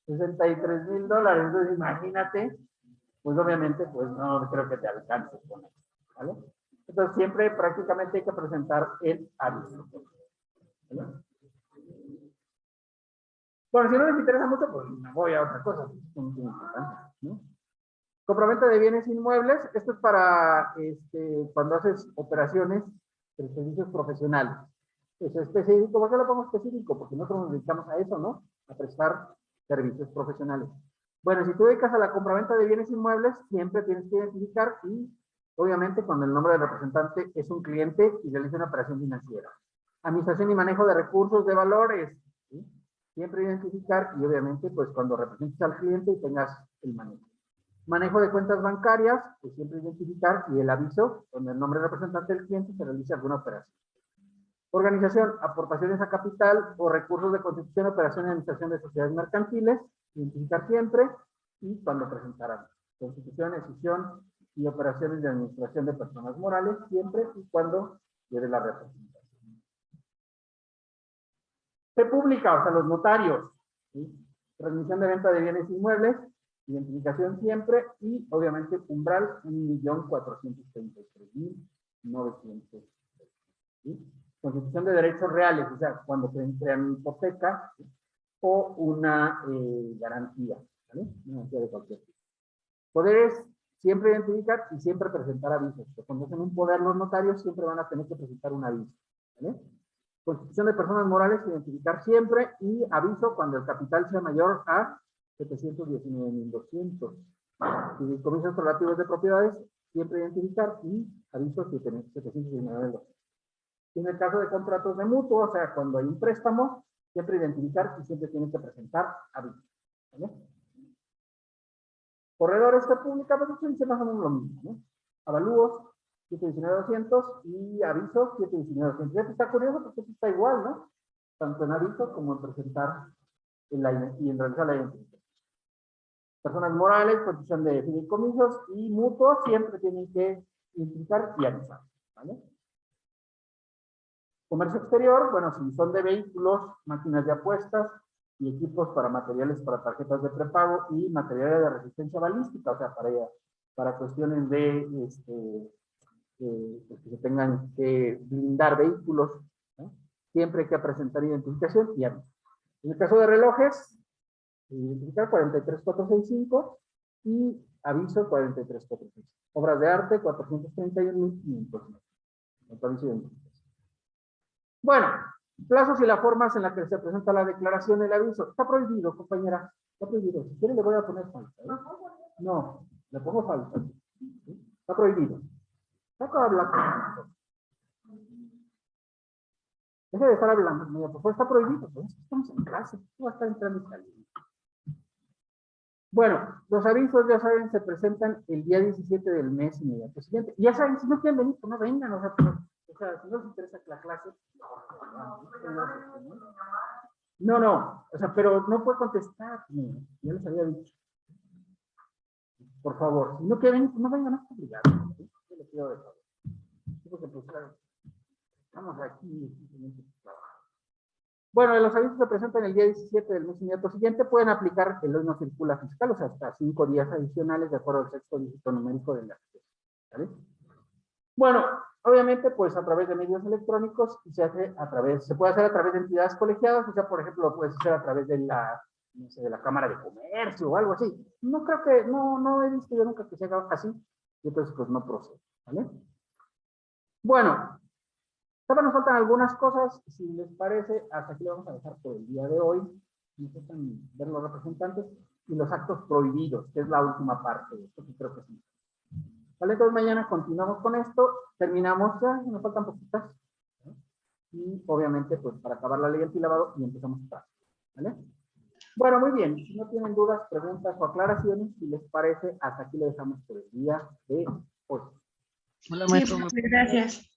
$63,000. Entonces, imagínate, pues obviamente, pues no creo que te alcance con eso, ¿vale? Entonces, siempre prácticamente hay que presentar el aviso, ¿vale? Bueno, si no les interesa mucho, pues me voy a otra cosa, ¿no? Compraventa de bienes inmuebles, esto es para cuando haces operaciones de servicios profesionales. Es específico, ¿por qué lo pongo específico? Porque nosotros nos dedicamos a eso, ¿no? A prestar servicios profesionales. Bueno, si tú dedicas a la compraventa de bienes inmuebles, siempre tienes que identificar y, obviamente, cuando el nombre del representante es un cliente y realiza una operación financiera. Administración y manejo de recursos de valores, ¿sí? Siempre identificar y, obviamente, pues cuando representes al cliente y tengas el manejo. Manejo de cuentas bancarias, pues siempre identificar y el aviso, con el nombre del representante del cliente, se realiza alguna operación. Organización, aportaciones a capital o recursos de constitución, operación y administración de sociedades mercantiles, identificar siempre y cuando presentarán. Constitución, escisión y operaciones de administración de personas morales, siempre y cuando lleve la representación. Fe pública, o sea, los notarios, ¿sí? Transmisión de venta de bienes inmuebles, identificación siempre y obviamente umbral 1.433.900. ¿Sí? Constitución de derechos reales, o sea, cuando se crean una hipoteca, ¿sí? O una garantía, ¿vale? Una garantía de cualquier tipo. Poderes, siempre identificar y siempre presentar avisos. Cuando hacen un poder los notarios, siempre van a tener que presentar un aviso, ¿vale? Constitución de personas morales, identificar siempre y aviso cuando el capital sea mayor a 719,200. Fideicomisos relativos de propiedades, siempre identificar, y avisos 719,200. Y en el caso de contratos de mutuo, o sea, cuando hay un préstamo, siempre identificar y siempre tienen que presentar avisos. ¿Vale? Corredores que publica, pues eso dice más o menos lo mismo, ¿no? Avalúos, 719,200 y avisos, 719,200. Ya está curioso porque esto está igual, ¿no? Tanto en avisos como en presentar y en realizar la identificación. Personas morales, protección de fideicomisos y mutuos siempre tienen que identificar y avisar, ¿vale? Comercio exterior, bueno, si son de vehículos, máquinas de apuestas y equipos para materiales para tarjetas de prepago y materiales de resistencia balística, o sea, para cuestiones de pues que se tengan que blindar vehículos, ¿no? Siempre hay que presentar identificación y aviso. En el caso de relojes, identificar 43465 y aviso 43465. Obras de arte 431,500. Aviso de identificación. Bueno, plazos y las formas en las que se presenta la declaración y el aviso. Está prohibido, compañera. Está prohibido. Si quiere le voy a poner falta. ¿Eh? No, le pongo falta. ¿Sí? Está prohibido. Saca a hablar. Deje de estar hablando. Por favor, está prohibido. Pues estamos en clase. No va a estar entrando y saliendo. Bueno, los avisos, ya saben, se presentan el día 17 del mes inmediato siguiente. Ya saben, si no quieren venir, pues no vengan. O sea, si no les interesa la clase, no. O sea, pero no puede contestar. No, ya les había dicho. Por favor, si no quieren venir, pues no vengan, no está obligado. ¿Sí? Yo les pido de favor. Porque, pues, claro, estamos aquí. Bueno, los avisos se presentan el día 17 del mes inmediato siguiente. Pueden aplicar el hoy no circula fiscal, o sea, hasta 5 días adicionales de acuerdo al sexto dígito numérico del acceso. ¿Vale? Bueno, obviamente, pues a través de medios electrónicos se puede hacer a través de entidades colegiadas, o sea, por ejemplo, lo puedes hacer a través de de la Cámara de Comercio o algo así. No creo que, no he visto yo nunca que se haga así, y entonces pues no procede, ¿vale? Bueno, todavía nos faltan algunas cosas, si les parece, hasta aquí lo vamos a dejar por el día de hoy. Necesitan ver los representantes y los actos prohibidos, que es la última parte de esto, que creo que sí. Vale, entonces mañana continuamos con esto, terminamos ya, nos faltan poquitas, ¿no? Y obviamente, pues para acabar la ley antilavado y empezamos a trabajar, ¿vale? Bueno, muy bien, si no tienen dudas, preguntas o aclaraciones, si les parece, hasta aquí lo dejamos por el día de hoy. Sí, muchas gracias.